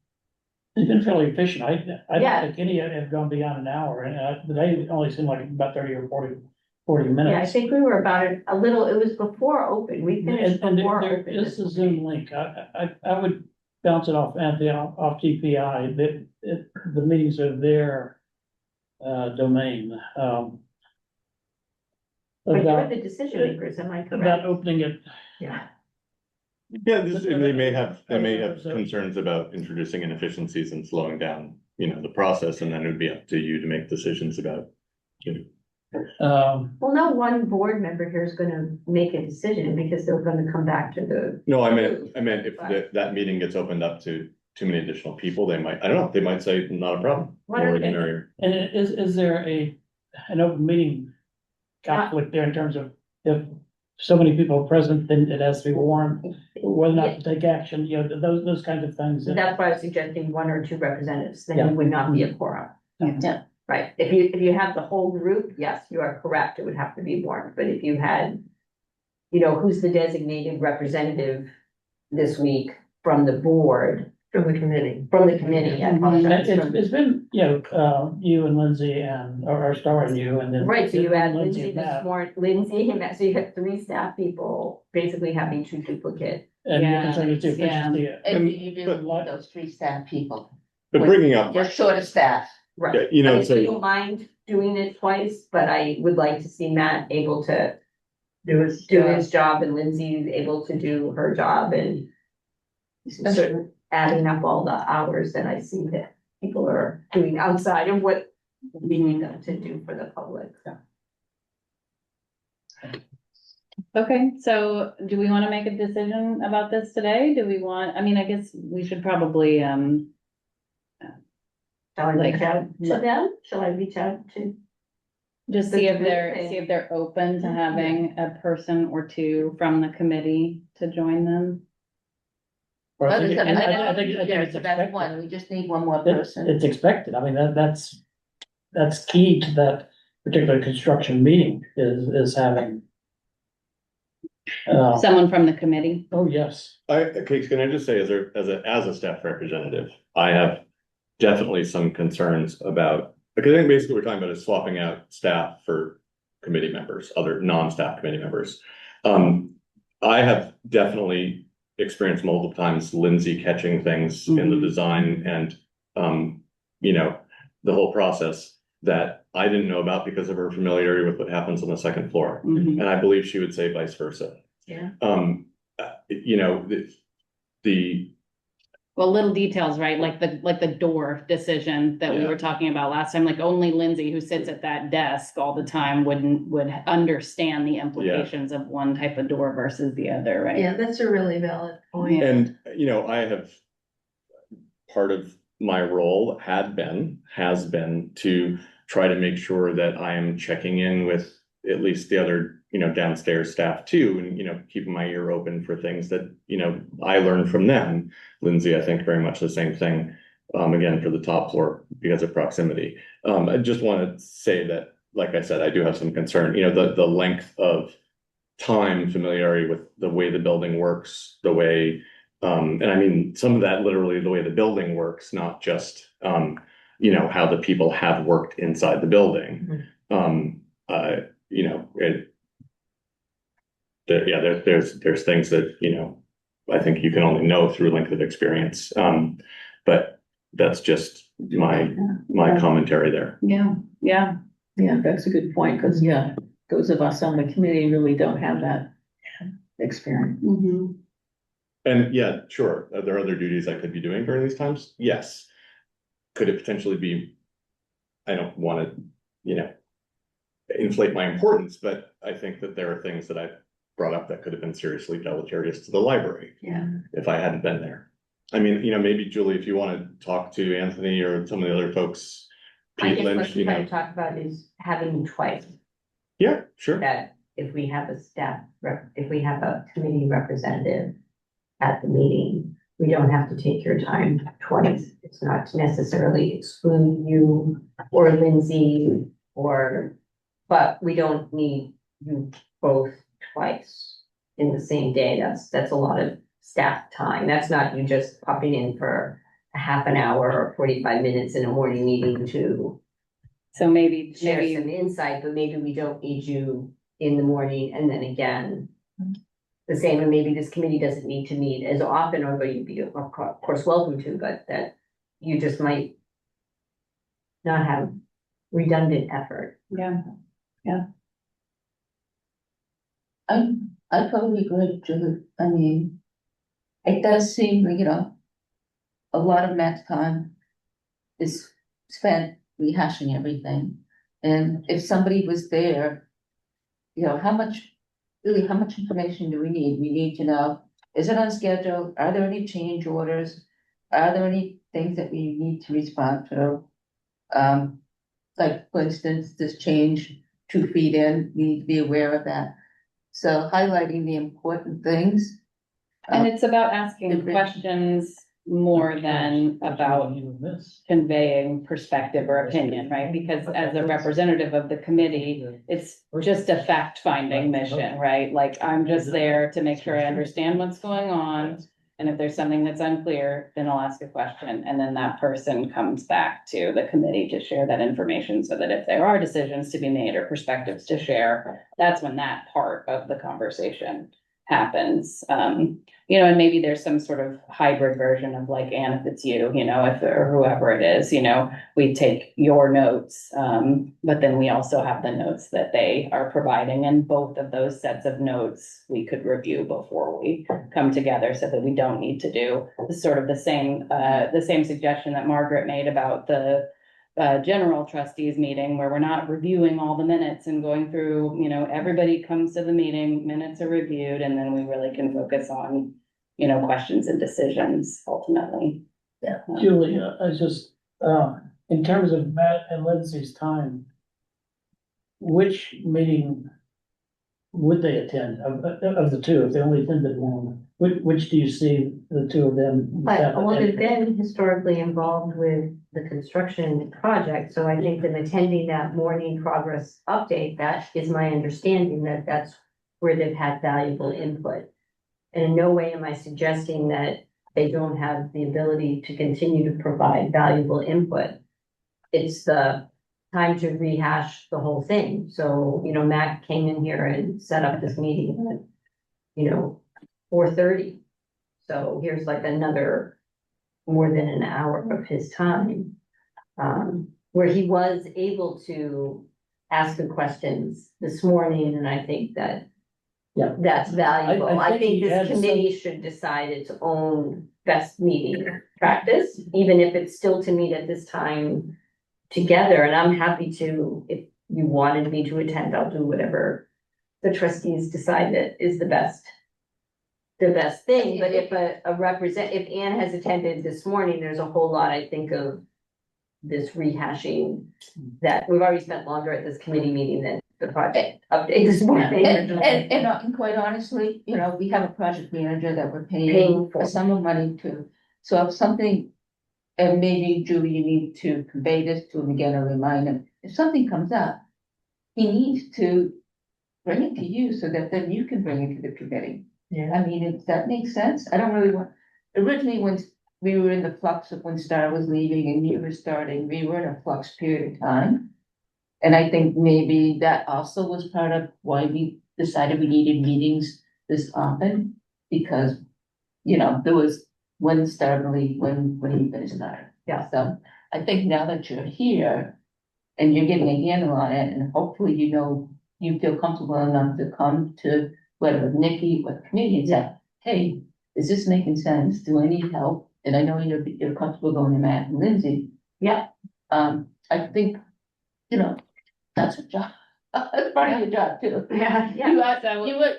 it's been fairly efficient. I Yeah. don't think any have gone beyond an hour, and they only seem like about 30 or 40 minutes. Yeah, I think we were about a little, it was before open. We finished And before there open. is a Zoom link. I would bounce it off Anthony, off TPI, the meetings are their domain. But you're About, the decision makers, am I about correct? opening it, Yeah. Yeah, they may have concerns about introducing inefficiencies and slowing down, the process, and then it would be up to you to make decisions about. Well, no one board member here is gonna make a decision because they're gonna come back to the, No, I meant if that meeting gets opened up to too many additional people, they might, I don't know, they might say not a problem. What More are the merrier. And is there an open meeting conflict there in terms of if so many people are present, then it has to be warned, whether or not to take action, you know, those kinds of things. That's why I was suggesting 1 or 2 representatives, then Yeah. it would not be a quorum. Yeah. Right, if you have the whole group, yes, you are correct, it would have to be warned, but if you had, you know, who's the designated representative this week from the board, From the committee. from the committee, I apologize. It's been, you know, you and Lindsay or Star and you and then. Right, so you add Lindsay Lindsay and this Matt. morning, Lindsay and Matt, so you have 3 staff people basically having 2 duplicate. And you're Yeah, concerned with the yeah. efficiency. And you do But- want those 3 staff people. But bringing up, You're short of staff. Right. yeah, you know, I so. don't mind doing it twice, but I would like to see Matt able to Do his do job. his job and Lindsay able to do her job and Especially- sort of adding up all the hours that I see that people are doing outside of what we need them to do for the public. Okay, so do we wanna make a decision about this today? Do we want, I mean, I guess we should probably, Shall I Like, reach out to let- them? Shall I reach out to? just The see if group they're, thing. see if they're open to having a person or 2 from the committee to join them. Or I Well, think, there's a- and I I think don't- it's so that's expected. one, we just need one more It- person. It's expected. I mean, that's key to that particular construction meeting is having. Someone from the committee. Oh, yes. Okay, can I just say, as a staff representative, I have definitely some concerns about, because I think basically what we're talking about is swapping out staff for committee members, other non-staff committee members. I have definitely experienced multiple times Lindsay catching things in the Mhm. design and, you know, the whole process that I didn't know about because of her familiarity with what happens on the second floor. Mhm. And I believe she would say vice versa. Yeah. You know, the Well, little details, right? Like the door decision that we Yeah. were talking about last time, like only Lindsay, who sits at that desk all the time, would understand the implications of one type of door versus the other, right? Yeah, that's a really valid point. And, you know, I have, part of my role has been to try to make sure that I am checking in with at least the other, you know, downstairs staff too, and, you know, keeping my ear open for things that, you know, I learn from them. Lindsay, I think very much the same thing, again, for the top floor because of proximity. I just want to say that, like I said, I do have some concern, you know, the length of time familiarity with the way the building works, the way, and I mean, some of that literally the way the building works, not just, you know, how the people have worked inside the building. You know, there's things that, you know, I think you can only know through length of experience. But that's just my commentary there. Yeah, yeah. Yeah, that's a good point, because yeah, those of us on the committee really don't have that experience. Mhm. And yeah, sure, are there other duties I could be doing during these times? Yes. Could it potentially be, I don't want to, you know, inflate my importance, but I think that there are things that I've brought up that could have been seriously deleterious to the library. Yeah. If I hadn't been there. I mean, you know, maybe Julie, if you want to talk to Anthony or some of the other folks, I Pete guess Lynch, what you we're trying know, to talk about is having twice, yeah, sure. that if we have a if we have a committee representative at the meeting, we don't have to take your time twice. It's not to necessarily exclude you or Lindsay but we don't need you both twice in the same day. That's a lot of staff time. That's not you just popping in for a half an hour or 45 minutes in a morning meeting to So maybe, share maybe, some insight, but maybe we don't need you in the morning and then again. The same, and maybe this committee doesn't need to meet as often, although you'd be of course welcome to, but that you just might not have redundant effort. yeah, I totally agree, Julie. I mean, it does seem like, you know, a lot of Matt's time is spent rehashing everything. And if somebody was there, you know, how much information do we need? We need to know, is it on schedule? Are there any change orders? are there any things that we need to respond to? Like, for instance, this change 2 feet in, we need to be aware of that. So highlighting the important things. And it's about asking Different- questions more than about You miss. conveying perspective or opinion, right? Because as a representative of the committee, it's just a fact-finding mission, right? Like, I'm just there to make sure I understand what's going on. And if there's something that's unclear, then I'll ask a question, and then that person comes back to the committee to share that information, so that if there are decisions to be made or perspectives to share, that's when that part of the conversation happens. And maybe there's some sort of hybrid version of like, Anne, if it's you, if, or whoever it is, we take your notes, but then we also have the notes that they are providing, and both of those sets of notes we could review before we come together, so that we don't need to do the same suggestion that Margaret made about the general trustees meeting, where we're not reviewing all the minutes and going through, everybody comes to the meeting, minutes are reviewed, and then we really can focus on, questions and decisions ultimately. Julie, I just, in terms of Matt and Lindsay's time, which meeting would they attend of the two, if they only attended one? Which do you see the two of them? Well, they've been historically involved with the construction project, so I think them attending that morning progress update, that is my understanding that that's where they've had valuable input. And in no way am I suggesting that they don't have the ability to continue to provide valuable input. It's the time to rehash the whole thing. So, Matt came in here and set up this meeting at, 4:30. So here's like another more than an hour of his time, where he was able to ask the questions this morning, and I think that that's valuable. I think this committee should decide its own best meeting practice, even if it's still to meet at this time together. And I'm happy to, if you wanted me to attend, I'll do whatever the trustees decide that is the best thing. But if if Anne has attended this morning, there's a whole lot, I think, of this rehashing that we've already spent longer at this committee meeting than the project update this morning. And quite honestly, we have a project manager that we're paying Paying for. a sum of money to. So if something, and maybe Julie, you need to convey this to him again or remind him, if something comes up, he needs to bring it to you so that then you can bring it to the committee. Yeah. I mean, if that makes sense, I don't really want, originally when we were in the flux of when Star was leaving and you were starting, we were in a flux period of time. And I think maybe that also was part of why we decided we needed meetings this often, because, there was when Star would leave, when he was gonna start. Yeah. So I think now that you're here and you're getting a handle on it, and hopefully, you feel comfortable enough to come to whether with Nikki or the committee and say, hey, is this making sense? Do I need help? And I know you're comfortable going to Matt and Lindsay. Yeah. I think, that's a job. That's part of your job too. Yeah.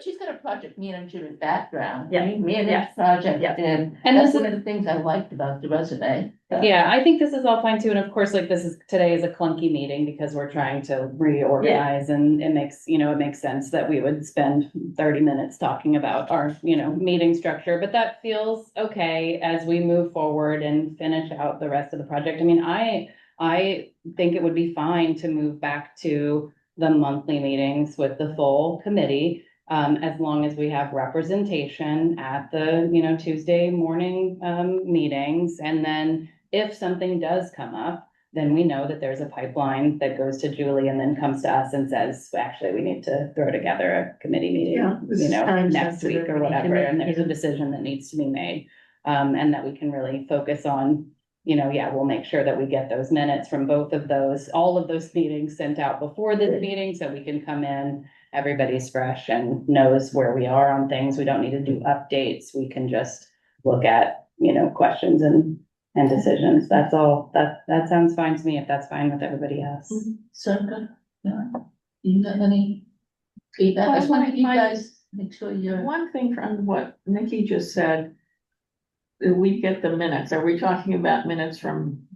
She's got a project manager background. Yeah. You manage Yeah. project, Yeah. and this that's one of the things I liked about the resume. Yeah, I think this is all fine too, and of course, like, today is a clunky meeting because we're trying to reorganize, and it makes sense that we would spend 30 minutes talking about our, meeting structure, but that feels okay as we move forward and finish out the rest of the project. I mean, I think it would be fine to move back to the monthly meetings with the full committee, as long as we have representation at the, Tuesday morning, meetings. And then if something does come up, then we know that there's a pipeline that goes to Julie and then comes to us and says, actually, we need to throw together a committee meeting, this is time next week sensitive. or whatever, and there's a decision that needs to be made. And that we can really focus on, we'll make sure that we get those minutes from all of those meetings sent out before this meeting, so we can come in, everybody's fresh and knows where we are on things. We don't need to do updates. We can just look at, questions and decisions. That's all. That sounds fine to me, if that's fine with everybody else. So good. Yeah. You have any feedback? I just want you guys make sure you're. One thing from what Nikki just said, we get the minutes, are we talking about minutes from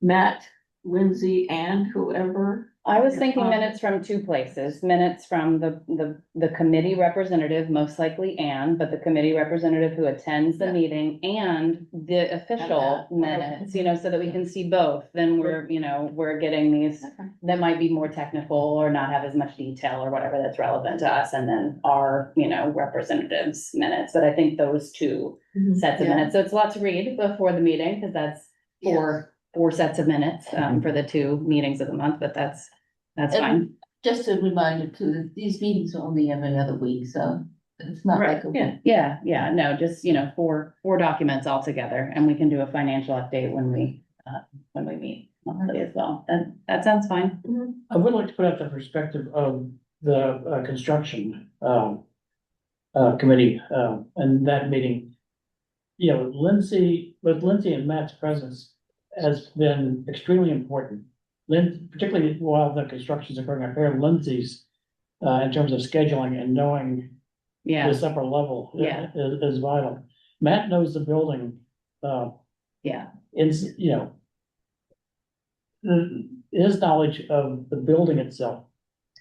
Matt, Lindsay, and whoever? I was thinking minutes from two places, minutes from the committee representative, most likely Anne, but the committee representative who attends the Yeah. meeting and the official And that. minutes, you know, so that we can see both. Then we're, you know, we're getting these Okay. that might be more technical or not have as much detail or whatever that's relevant to us, and then our, you know, representatives' minutes. But I think those two sets of Yeah. minutes, so it's a lot to read before the meeting, because that's four sets of minutes, for the two meetings of the month, but that's fine. And just a reminder too, that these meetings are only every other week, so it's not like a. Yeah. Yeah, no, just, you know, four documents all together, and we can do a financial update when we meet monthly as well. That sounds fine. I would like to put out the perspective of the construction committee and that meeting. You know, with Lindsay and Matt's presence has been extremely important. Particularly while the construction's occurring up here, Lindsay's in terms of scheduling and knowing Yeah, this upper level Yeah. is vital. Matt knows the building, yeah, you know, his knowledge of the building itself.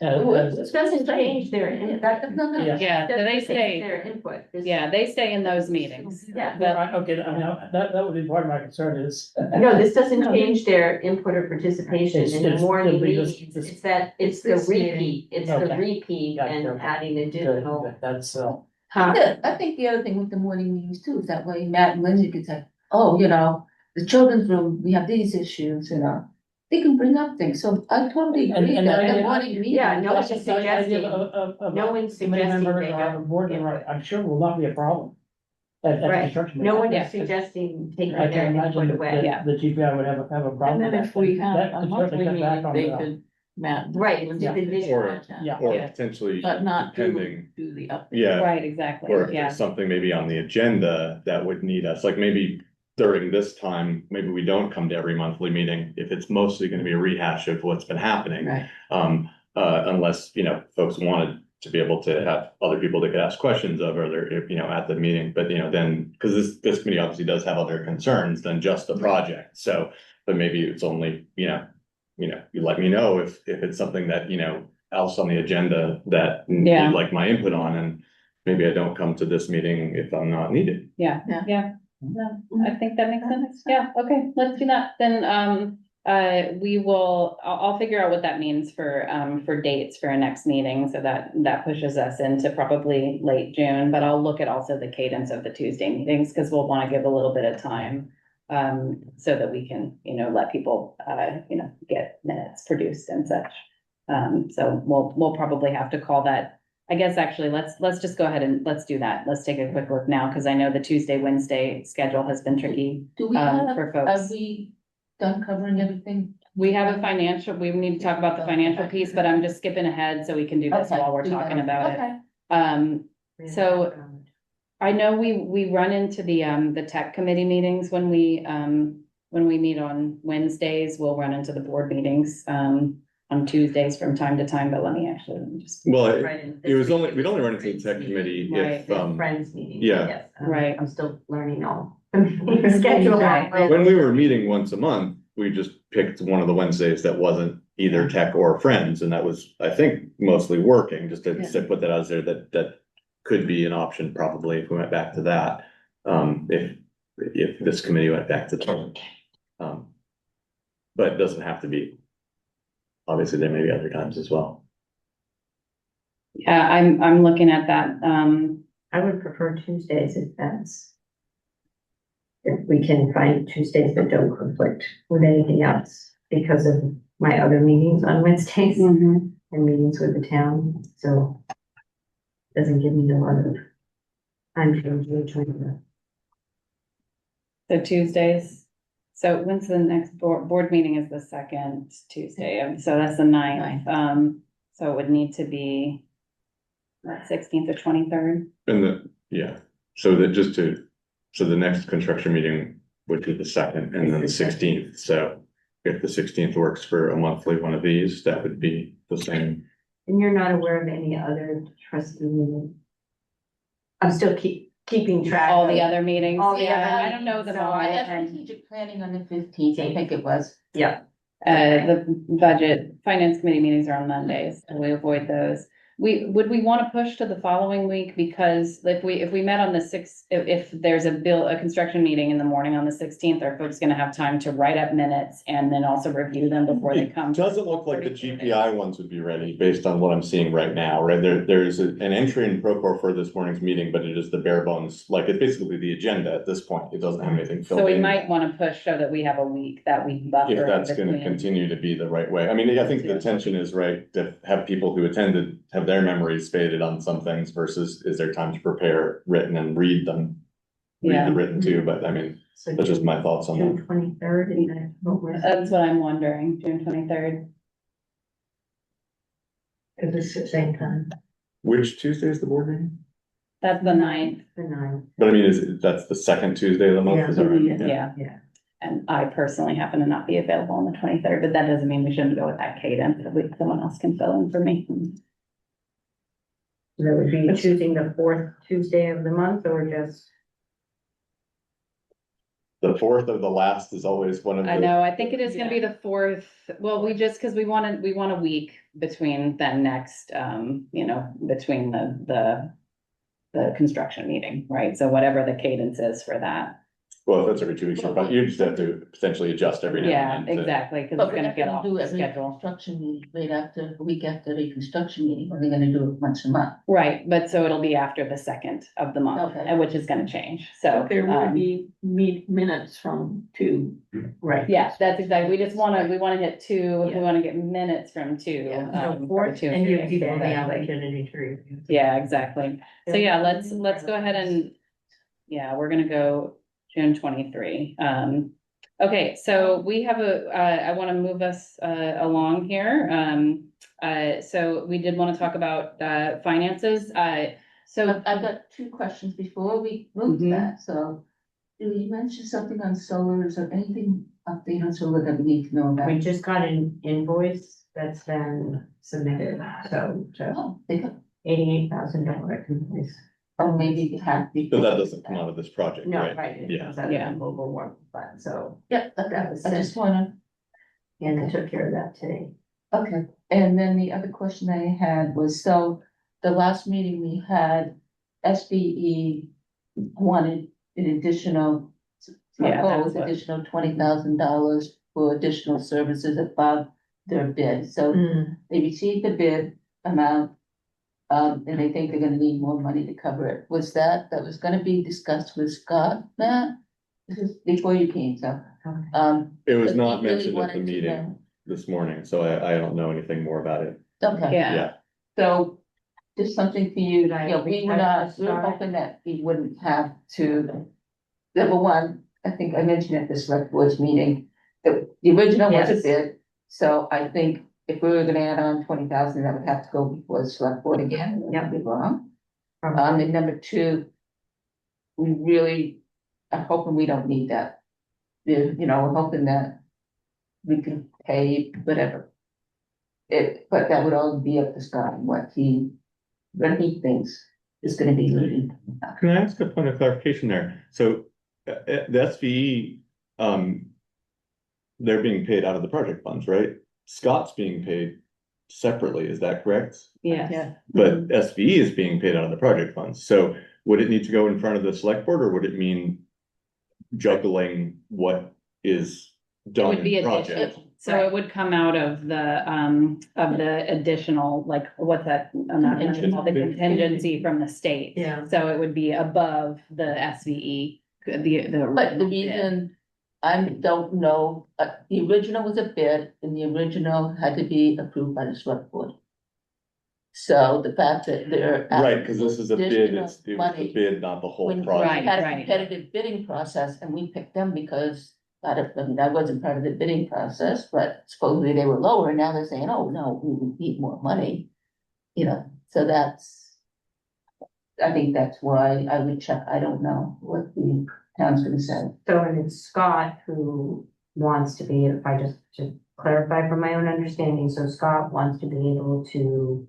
It doesn't change their, that, no, no. Yeah. Yeah, so they doesn't change stay- Their input. This- yeah, they stay in those meetings. Yeah. But Okay, I mean, that would be part of my concern is. No, this doesn't change their input or participation It's- in the it's- morning it'll be meetings. this- It's that, it's the this meeting. repeat, it's the Okay. repeat Got it, and okay. adding additional. That's, Huh? Yeah, I think the other thing with the morning meetings too, is that way Matt and Lindsay could say, oh, you know, the children's room, we have these issues, you know. They can bring up things, so I totally agree And that I- the morning meeting. Yeah, no, that's one's just the idea suggesting, of no one's committee suggesting member they or have a board member, input. I'm sure will not be a problem. At Right. construction. No one Yeah. is suggesting taking I their can imagine input away. Yeah. that the GPI would have a problem. And then with if that. we That have a could certainly monthly cut back meeting, on they the- could, Matt. Right, it's Yeah. a division Or- content. Yeah. Or Yeah. potentially But not depending, do the up. yeah, right, exactly, or if yeah, there's something maybe on the agenda that would need us, like maybe during this time, maybe we don't come to every monthly meeting, if it's mostly gonna be a rehash of what's been happening. Right. Unless, you know, folks wanted to be able to have other people that could ask questions of, or they're, you know, at the meeting, but, you know, then, because this committee obviously does have other concerns than just the project, so, but maybe it's only, you know, you let me know if it's something that, you know, else on the agenda that Yeah. you'd like my input on, and maybe I don't come to this meeting if I'm not needed. yeah. No, I think that makes sense, yeah, okay, let's do that, then, I'll figure out what that means for dates for our next meeting, so that pushes us into probably late June, but I'll look at also the cadence of the Tuesday meetings, because we'll want to give a little bit of time, so that we can, you know, let people, you know, get minutes produced and such. So we'll probably have to call that. I guess actually, let's just go ahead and let's do that. Let's take a quick look now, because I know the Tuesday, Wednesday schedule has been tricky. Do we have, for are folks. we done covering everything? We have a financial, we need to talk about the financial piece, but I'm just skipping ahead so we can do this Okay, while we're do that. talking about it. Okay. So I know we run into the tech committee meetings when we meet on Wednesdays, we'll run into the board meetings, on Tuesdays from time to time, but let me just. Well, Right, and it was this only, week we'd only is run into the Friends tech meeting. committee Right, if, The Friends meeting. yeah. yes. Right. I'm still learning all. Schedule. Right. when we were meeting once a month, we just picked one of the Wednesdays that wasn't either tech or friends, and that was, I think, mostly working, just to put that out there, that could be an option probably if we went back to that. If this committee went back to that. But it doesn't have to be. Obviously, there may be other times as well. Yeah, I'm looking at that, I would prefer Tuesdays if that's. If we can find Tuesdays that don't conflict with anything else because of my other meetings on Wednesdays and meetings with the town, so. Doesn't give me a lot of time to enjoy trying to. so Tuesdays. So when's the next board meeting is the second Tuesday, so that's the 9th. So it would need to be 16th or 23rd. And so the next construction meeting would be the 2nd and then the 16th, so. If the 16th works for a monthly one of these, that would be the same. And you're not aware of any other trustee meeting? I'm still keeping track. all the of- other meetings. all the Yeah, other I don't know them meetings, so all. I had And, strategic planning on the 15th, I think it was. Yeah. the budget, finance committee meetings are on Mondays, and we avoid those. Would we want to push to the following week? Because if we met on the sixth, if there's a construction meeting in the morning on the 16th, are folks gonna have time to write up minutes and then also review them before they come? It doesn't look like the GPI ones would be ready based on what I'm seeing right now, right? There's an entry in Procore for this morning's meeting, but it is the bare bones, like it's basically the agenda at this point. It doesn't have anything filled So we in. might want to push so that we have a week, that week buffer. If that's gonna between- continue to be the right way. I mean, I think the tension is right, to have people who attended have their memories faded on some things versus is there time to prepare written and read them? Read Yeah. the written too, but I mean, So that's just my thoughts on June that. 23rd, is that what we're? That's what I'm wondering, June 23rd. At the same time. Which Tuesday is the board meeting? That's the 9th. The 9th. But I mean, that's the second Tuesday of the month, is that right? Mhm, yeah. Yeah. And I personally happen to not be available on the 23rd, but that doesn't mean we shouldn't go with that cadence. Someone else can fill in for me. That would be choosing the 4th Tuesday of the month or just? The fourth of the last is always one of the. I know, I think it is gonna be the 4th. Well, cause we want a week between then next, between the construction meeting, right? So whatever the cadence is for that. Well, if that's every 2 weeks, you just have to potentially adjust every now Yeah, and then. exactly, cause But it's we're gonna not get gonna off do the every schedule. construction meeting right after, a week after the construction meeting, we're gonna do it once a month. Right, but so it'll be after the 2nd of the month, Okay. and which is gonna change, so. There would um, be minutes from two, right? Yeah, that's exactly, we wanna hit 2, if we Yeah. wanna get minutes from 2. Yeah. for 2 And give meetings, people the exactly. opportunity to review. Yeah, exactly. So yeah, let's go ahead and, yeah, we're gonna go June 23. Okay, so we have I wanna move us along here. So we did wanna talk about finances. So I've got 2 questions before we move to Mhm. that, so. You mentioned something on solar, is there anything update on solar that we need to know about? We just got an invoice that's been submitted, so Oh, they got, $88,000 invoice. or maybe it had. But that doesn't come out of this project, No, right? right, it Yeah. comes out of Yeah. the mobile work fund, so, Yeah, That was I just wanna, and they took care of that today. okay, and then the other question I had was, so the last meeting we had, SBE wanted an additional. Yeah, that's Proposed what- additional $20,000 for additional services above their bid, so they received the bid amount. And they think they're gonna need more money to cover it, that was gonna be discussed with Scott, Matt? This is before you came, so, It was But not we really mentioned at the wanted to meeting know. this morning, so I don't know anything more about it. okay. Yeah, Yeah, So, just something for you, Did I we reach were out not, to we were Scott? hoping that we wouldn't have to. Number one, I think I mentioned at the select board's meeting, that the original was a Yes. bid, so I think if we were gonna add on 20,000, that would have to go before the select board again, and that'd be wrong. And number 2, we really are hoping we don't need that. We're hoping that we can pay whatever. But that would all be up to Scott and what he thinks is gonna be needed. can I ask a point of clarification there? So, the SVE, they're being paid out of the project funds, right? Scott's being paid separately, is that correct? yes. Yeah. But SVE is being paid out of the project funds, so would it need to go in front of the select board, or would it mean juggling what is It done would in be the project? additional, so it would come out of the additional, like, what's that amount, called? The contingency from the state. Yeah. So it would be above the SVE, the. But the original bid. reason, I don't know, the original was a bid, and the original had to be approved by the select board. So the fact that they're. Right, cause this is a bid, additional it was the money, bid, not the whole When we project. had a Right. competitive bidding process, and we picked them because, I wasn't part of the bidding process, but supposedly they were lower, and now they're saying, oh, no, we need more money. So that's. I think that's why I would check, I don't know what the town's gonna say. So, and it's Scott who wants to be, if I just to clarify from my own understanding, so Scott wants to be able to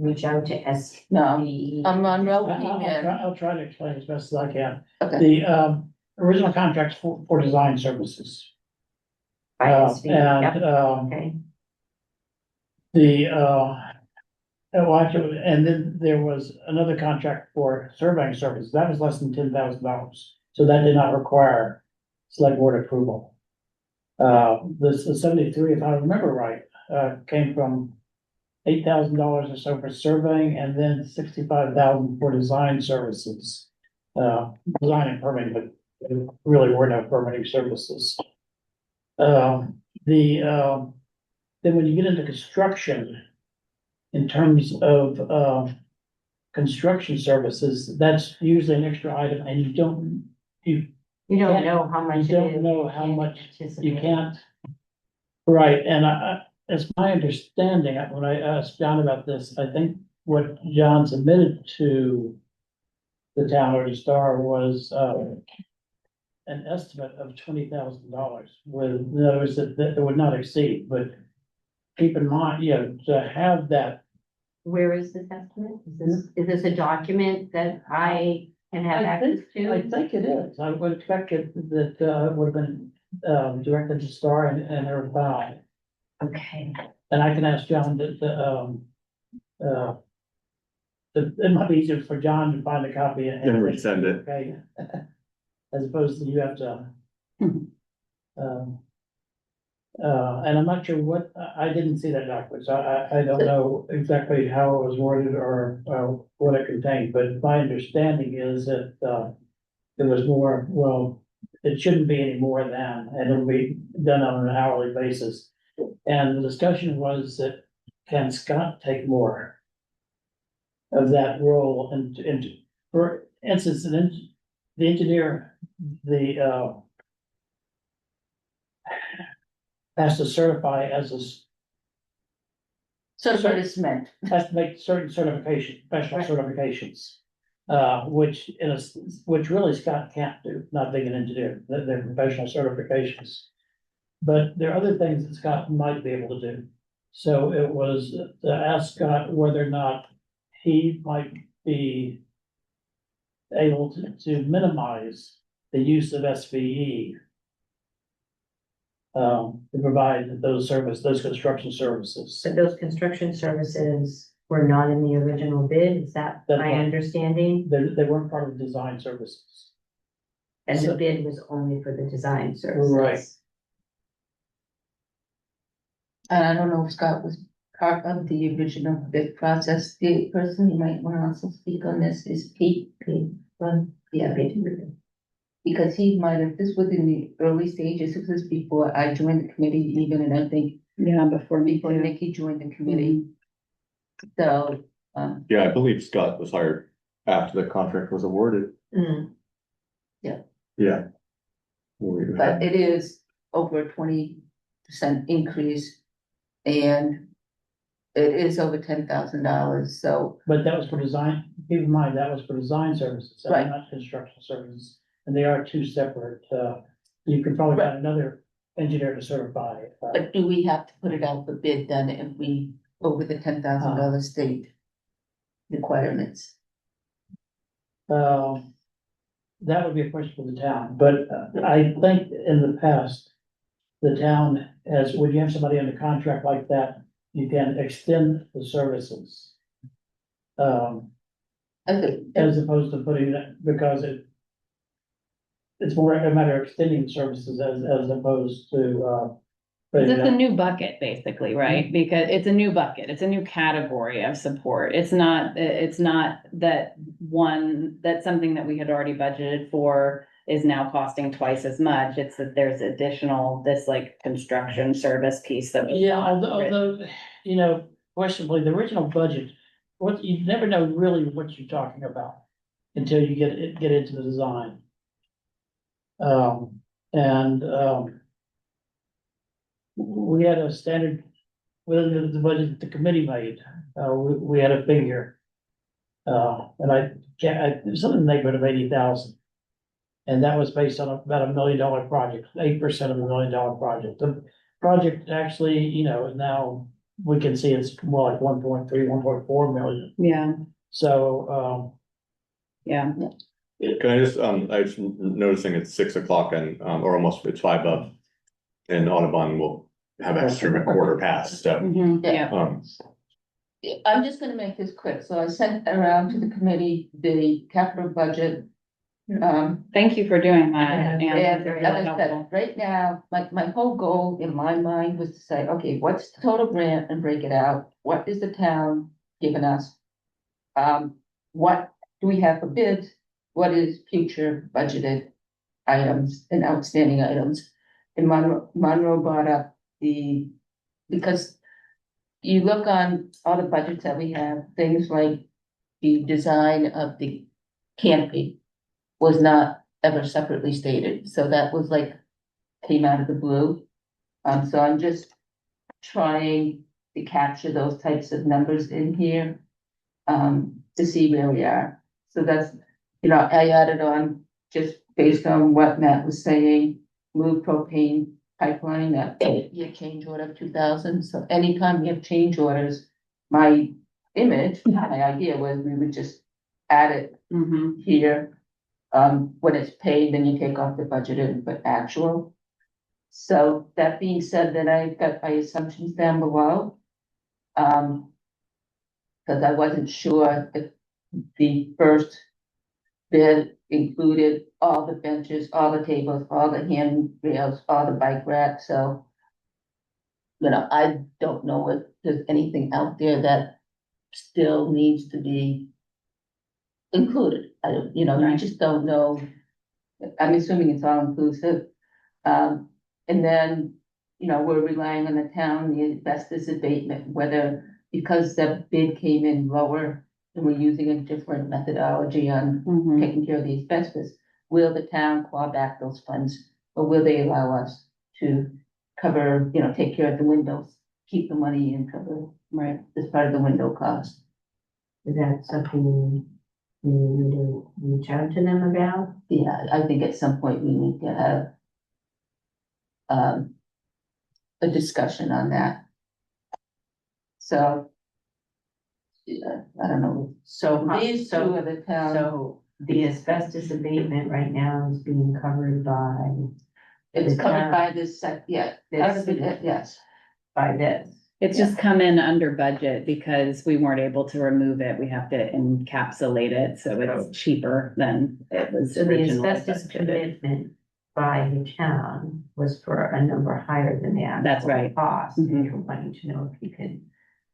reach out to S. No, Monroe came in. I'll try to explain as best as I can. Okay, The, original contracts for design services. ISV, yep, And, okay, the, well, actually, and then there was another contract for surveying services. That was less than $10,000. So that did not require select board approval. The 73, if I remember right, came from $8,000 or so for surveying and then 65,000 for design services. Design and permitting, but there really were no permitting services. Then when you get into construction, in terms of, construction services, that's usually an extra item and you don't you don't can't- know how much you it don't is. know how can't much anticipate. you can't. Right, and it's my understanding, when I asked John about this, I think what John submitted to the town or the Star was, an estimate of $20,000 with, in other words, that it would not exceed, but keep in mind, to have that. Where is this estimate? Is this a document that I can have access I to? think it is. I would expect it that, it would have been, directed to Star and their file. Okay, And I can ask John it might be easier for John to find a copy and. And resend it. Okay. As opposed to you have to. Um, and I'm not sure what, I didn't see that document, so I don't know exactly how it was worded or, what it contained, but my understanding is that, it was more, well, it shouldn't be any more than, and it'll be done on an hourly basis. And the discussion was that can Scott take more of that role and for instance, the engineer, has to certify as a, certified as cement. has to make certain certification, professional Right. certifications. Which really Scott can't do, not being an engineer, they're professional certifications. But there are other things that Scott might be able to do. So it was to ask Scott whether or not he might be able to minimize the use of SVE. To provide those construction services. so those construction services were not in the original bid, is that That's my right. understanding? They weren't part of the design services. And the So- bid was only for the design services? Right. And I don't know if Scott was part of the original bid process. The person who might want to also speak on this is Pete. Yeah, Pete. Because he might have, this was in the early stages, this was before I joined the committee even, and I think Yeah, before me before too. Nikki joined the committee. So, Yeah, I believe Scott was hired after the contract was awarded. Mm. Yeah. but it is over a 20% increase. And it is over $10,000, so, But that was for design, keep in mind, that was for design services, Right. not construction services. And they are two separate, you could probably find another engineer to certify. but do we have to put it out for bid then if we, over the $10,000 state requirements? That would be a question for the town, but I think in the past, the town has, when you have somebody under contract like that, you can extend the services. As opposed to putting that, because it's more a matter of extending services as opposed to, It's a new bucket, basically, right? Because it's a new bucket, it's a new category of support. It's not that that's something that we had already budgeted for is now costing twice as much. It's that there's additional, this like construction service piece that. was yeah, not although, questionably, the original budget, you never know really what you're talking about until you get into the design. We had a standard, within the budget the committee made, we had a figure. And it was something in the neighborhood of 80,000. And that was based on about $1 million project, 8% of $1 million project. The project actually, is now we can see it's more like 1.3, 1.4 million. Yeah, So, yeah, Can I just, I was noticing it's 6 o'clock and, or almost, it's 5 up. And Audubon will have extra at quarter past, so, mhm, Yeah. yeah, I'm just gonna make this quick, so I sent around to the committee the capital budget. thank you for doing that, And and as really I helpful. said, right now, my whole goal in my mind was to say, okay, what's the total grant and break it out? What is the town giving us? What do we have for bids? What is future budgeted items and outstanding items? And Monroe brought up because you look on all the budgets that we have, things like the design of the canopy was not ever separately stated, so that was like, came out of the blue. So I'm just trying to capture those types of numbers in here, to see where we are. So that's, I added on, just based on what Matt was saying, move propane pipeline, that be a change order of 2,000. So anytime we have change orders, my idea was we would just add it Mhm, here. When it's paid, then you take off the budgeted, but actual. So that being said, then I've got my assumptions down below. Because I wasn't sure if the first bid included all the benches, all the tables, all the handrails, all the bike racks, so. I don't know if there's anything out there that still needs to be included. I don't, you Right. just don't know. I'm assuming it's all inclusive. And then, we're relying on the town, the asbestos abatement, whether, because the bid came in lower and we're using a different methodology on mhm. taking care of the asbestos, will the town claw back those funds? Or will they allow us to cover, take care of the windows, keep the money and cover Right, this part of the window cost? Is that something you need to reach out to them about? Yeah, I think at some point we need to have a discussion on that. So. Yeah, I don't know. So, These two are the town, so the asbestos abatement right now is being covered it's the covered town- by this yeah, out of it, yes. by this. it's just come in under budget because we weren't able to remove it, we have to encapsulate it, so it's cheaper than it was So the originally asbestos budgeted. commitment by the town was for a number higher than the actual That's right. cost. And Mhm. you're wanting to know if you could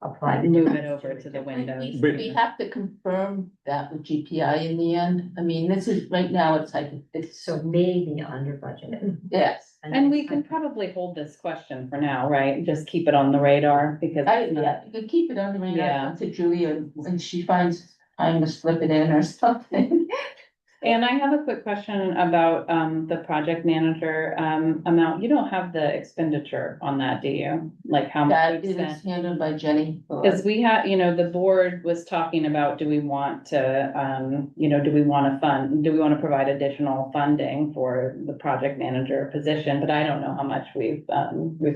apply. the Move it difference over to the windows. We have to confirm that with GPI in the end. I mean, this is, right now, it's like, it's, So maybe under budget. yes. And we can probably hold this question for now, right? Just keep it on the radar because. Yeah, you could keep it on the radar, Yeah. to Julia, when she finds time to slip it in or something. And I have a quick question about the project manager amount. You don't have the expenditure on that, do you? Like how much That we've spent? is handled by Jenny. Because we had, the board was talking about, do we want to, do we want to provide additional funding for the project manager position? But I don't know how much we've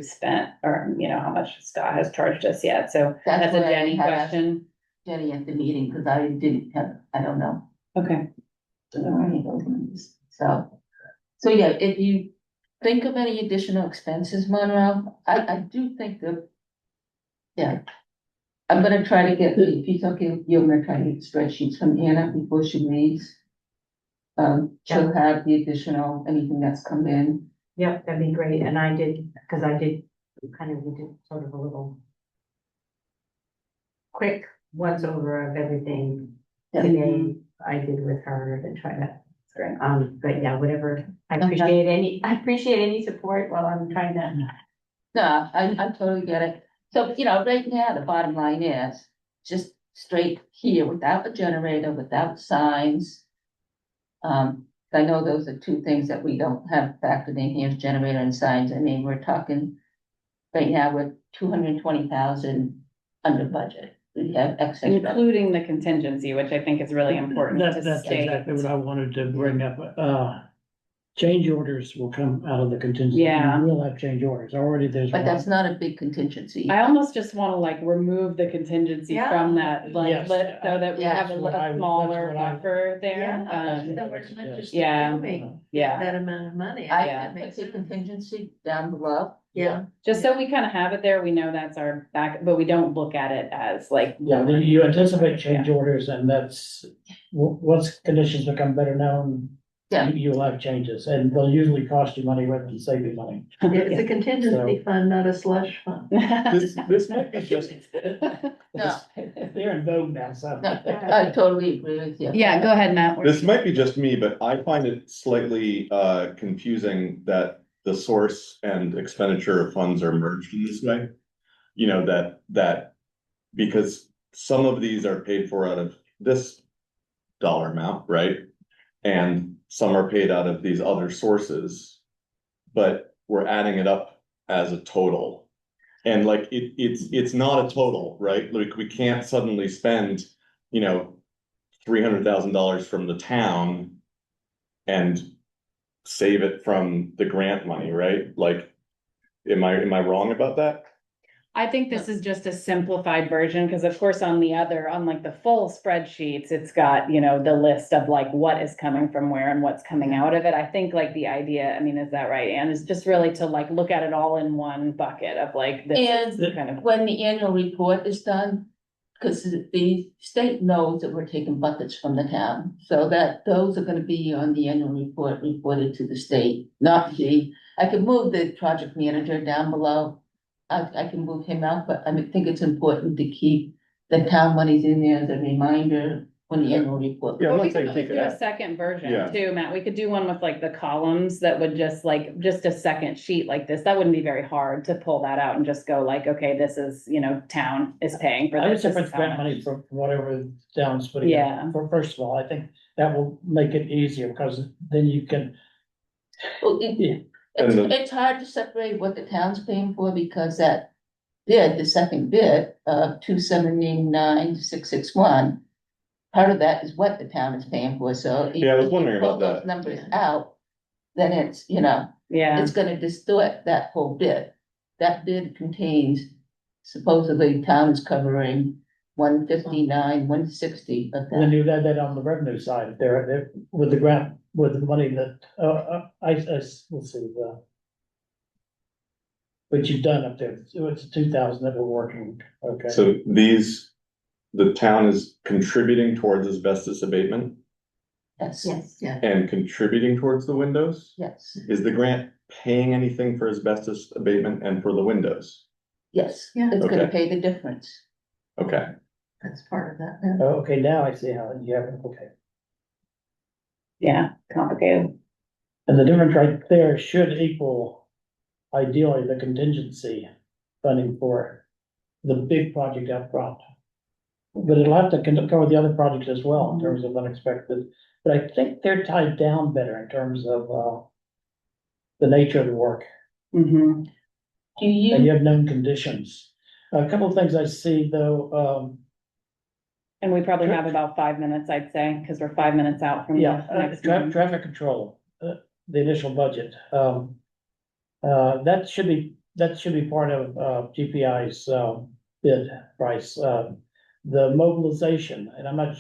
spent or, how much Scott has charged us yet. So that's a why I Jenny had asked question. Jenny at the meeting, because I didn't have, I don't know. Okay. So yeah, if you think of any additional expenses, Monroe, I do think that. Yeah. I'm gonna try to get, if you okay, you're gonna try to get spreadsheets from Anna before she leaves. She'll have the additional, anything that's come in. Yep, that'd be great. And I did, because I did kind of, we did sort of a little quick once over of everything today I did with her to try to. Great. But yeah, whatever, I appreciate any support while I'm trying to. No, I totally get it. So, right now, the bottom line is just straight here without a generator, without signs. I know those are two things that we don't have factored in here, generator and signs. I mean, we're talking right now, we're 220,000 under budget. We have excess. Including the contingency, which I think is really important. That's to state. exactly what I wanted to bring up. change orders will come out of the contingency. Yeah. We will have change orders. Already there's But one. that's not a big contingency. I almost just wanna like remove the contingency Yeah. from that, like, Yes. so that we Yeah. have That's what I- a smaller that's what I- buffer there. Yeah. Um, So we're not just yeah. assuming yeah. that amount of money. I That can makes put the sense. contingency down below. Yeah, Just so we kind of have it there, we know that's our back, but we don't look at it as like. Yeah, you anticipate change orders and that's, once conditions become better known. Yeah. You'll have changes and they'll usually cost you money rather than save you money. it's a contingency So- fund, not a slush fund. This might be just, No, They're in vogue now, so. no, I totally agree with you. Yeah, go ahead, Matt. this might be just me, but I find it slightly confusing that the source and expenditure of funds are merged in this way. You know, that because some of these are paid for out of this dollar amount, right? And some are paid out of these other sources, but we're adding it up as a total. And like, it's not a total, right? Like, we can't suddenly spend, you know, $300,000 from the town and save it from the grant money, right? Like, am I wrong about that? I think this is just a simplified version, because of course on like the full spreadsheets, it's got, you know, the list of like what is coming from where and what's coming out of it. I think like the idea, I mean, is that right, Anne, is just really to like look at it all in one bucket of like this is And kind of. when the annual report is done, because the state knows that we're taking buckets from the town, so that those are gonna be on the annual report reported to the state, not I could move the project manager down below. I can move him out, but I think it's important to keep the town monies in there as a reminder when the annual report. Yeah, I'm Well, we not saying could take it do a out. second version Yeah. too, Matt. We could do one with like the columns that would just like, just a second sheet like this. That wouldn't be very hard to pull that out and just go like, okay, this is, you know, town is paying for I would this. This separate is how grant much. money from whatever town's putting. in. Yeah. First of all, I think that will make it easier because then you can, Well, Yeah. it's hard to separate what the town's paying for because that bid, the second bid of 279,661. Part of that is what the town is paying for, so. if Yeah, I was you wondering pull about those that. Numbers out, then it's, you know, Yeah, it's gonna distort that whole bid. That bid contains supposedly town is covering 159, 160 of then that. you add that on the revenue side, there, with the grant, with the money that, let's see, what you've done up there, so it's 2,000 that we're working, okay. So the town is contributing towards asbestos abatement Yes, Yes. Yeah. and contributing towards the windows? yes, Is the grant paying anything for asbestos abatement and for the windows? yes, Yeah. it's gonna Okay. pay the difference. Okay, That's part of that. yeah. Oh, okay, now I see how you have it, okay. yeah, complicated. And the difference right there should equal ideally the contingency funding for the big project up front. But it'll have to cover the other projects as well in terms of unexpected, but I think they're tied down better in terms of, the nature of the work, Mm-hmm. Do and you, you have known conditions. A couple of things I see though, And we probably have about 5 minutes, I'd say, because we're 5 minutes out from the yeah, next meeting. traffic control, the initial budget, that should be part of, GPI's, bid price, the mobilization, and I'm not,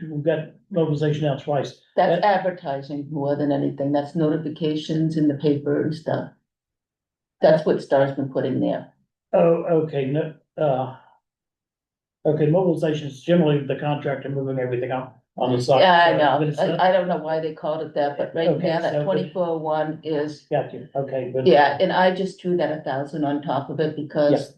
we've got mobilization now twice. that's advertising more than anything, that's notifications in the paper and stuff. That's what Star's been putting there. Oh, okay, no, okay, mobilization is generally the contractor moving everything on the site. Yeah, I But know, it's not- I don't know why they called it that, but right Okay, now that so- 2401 is, Got you, okay, but. yeah, and I just threw that 1,000 on top of it Yeah, because,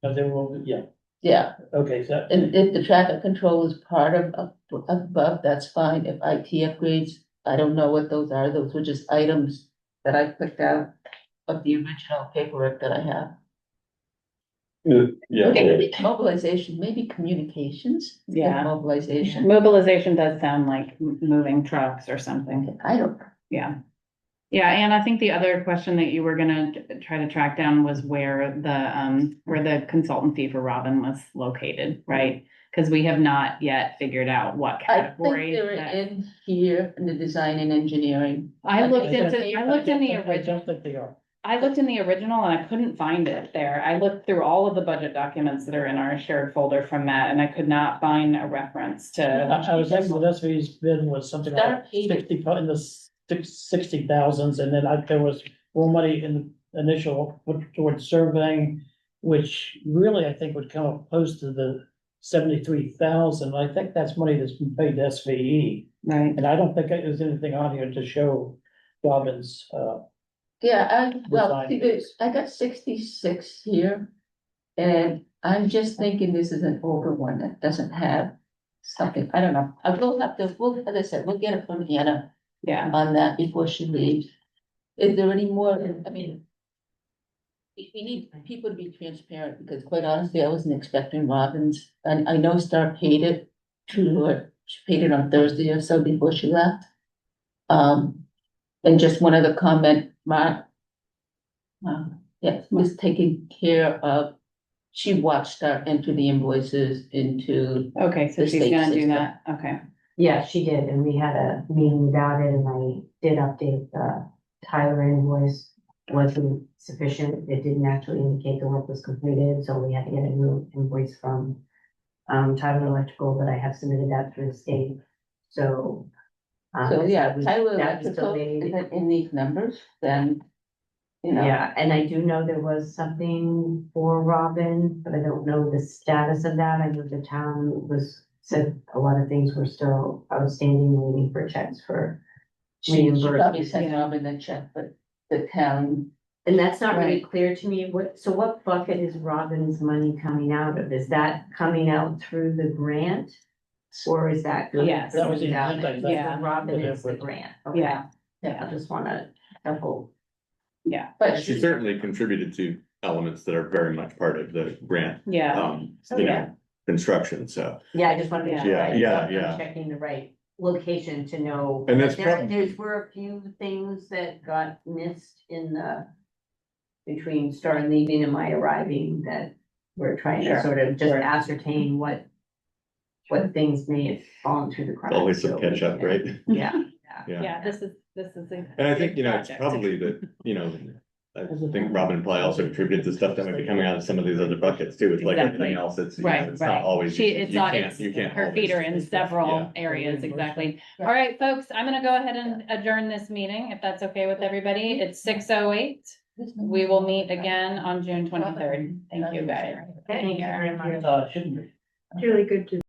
but there will, yeah, yeah, okay, so, and if the traffic control is part of above, that's fine. If IT upgrades, I don't know what those are. Those were just items that I picked out of the original paperwork that I have. yeah, Mobilization, maybe communications. instead of Yeah. Mobilization. Mobilization does sound like moving trucks or something. I don't, Yeah. Yeah, and I think the other question that you were gonna try to track down was where the consultant fee for Robin was located, right? Cause we have not yet figured out what I think category. they're that- in here in the design and engineering. I looked think into, they're- I looked in the I original. don't think they are. I looked in the original and I couldn't find it there. I looked through all of the budget documents that are in our shared folder from that, and I could not find a reference to. I was thinking the SV's bid was something like Start paving. 60 in the 60,000s, and then there was more money in the initial put towards surveying, which really I think would come up close to the 73,000. I think that's money that's been paid to SVE, Right. and I don't think there's anything on here to show Robin's, Yeah, well, Design see, I got 66 here. And I'm just thinking this is an older one that doesn't have something, I don't know. I will have to, as I said, we'll get it from Hannah Yeah, on that before she leaves. Is there any more, I mean. We need people to be transparent, because quite honestly, I wasn't expecting Robin's, and I know Star paid it to her, she paid it on Thursday or so before she left. And just one other comment, Mark. Yeah, was taking care of, she watched Star enter the invoices into, okay, so The she's state gonna do system. that, okay. Yeah, she did, and we had a meeting about it, and I did update the Tyler invoice. Wasn't sufficient, it didn't actually indicate the work was completed, so we had to get a new invoice from Tyler Electrical, but I have submitted that through the state, so. so yeah, that was- Tyler that was Electrical delayed. isn't in these numbers, then. You know, Yeah, and I do know there was something for Robin, but I don't know the status of that. I know the town said a lot of things were still outstanding, waiting for checks for she probably reimbursement. sent Robin the check, but the town, And that's not really Right. clear to me. What bucket is Robin's money coming out of? Is that coming out through the grant? Or is that? coming Yes. from That was the endowment? intent, I think. Yeah. Robin is the Different. grant. Okay. Yeah, I just wanna double. yeah, but She she, certainly contributed to elements that are very much part of the grant, yeah, you know, construction, so. Yeah, I just wanted to make sure. Yeah, I- yeah, I'm yeah. Checking the right location to know. And that's There were a few things that got missed between Star leaving and my arriving that we're trying to Sure. sort of just Right. ascertain what things may have fallen through the cracks. Always some so we catch up, can- right? Yeah, Yeah. yeah, this is a. And I think, big you know, it's project. probably that, you know, I think Robin probably also contributed to stuff that might be coming out of some of these other buckets too. It's like Exactly. everything else, it's, you know, Right, it's not right. always. It's you not, can't- it's, you can't her feet are in always- several Yeah. areas, exactly. Yeah. All right, folks, I'm gonna go ahead and adjourn this meeting, if that's okay with everybody. It's 6:08. We will meet again on June 23rd. Thank you, guys. Thank you very much. Shouldn't be. It's really good to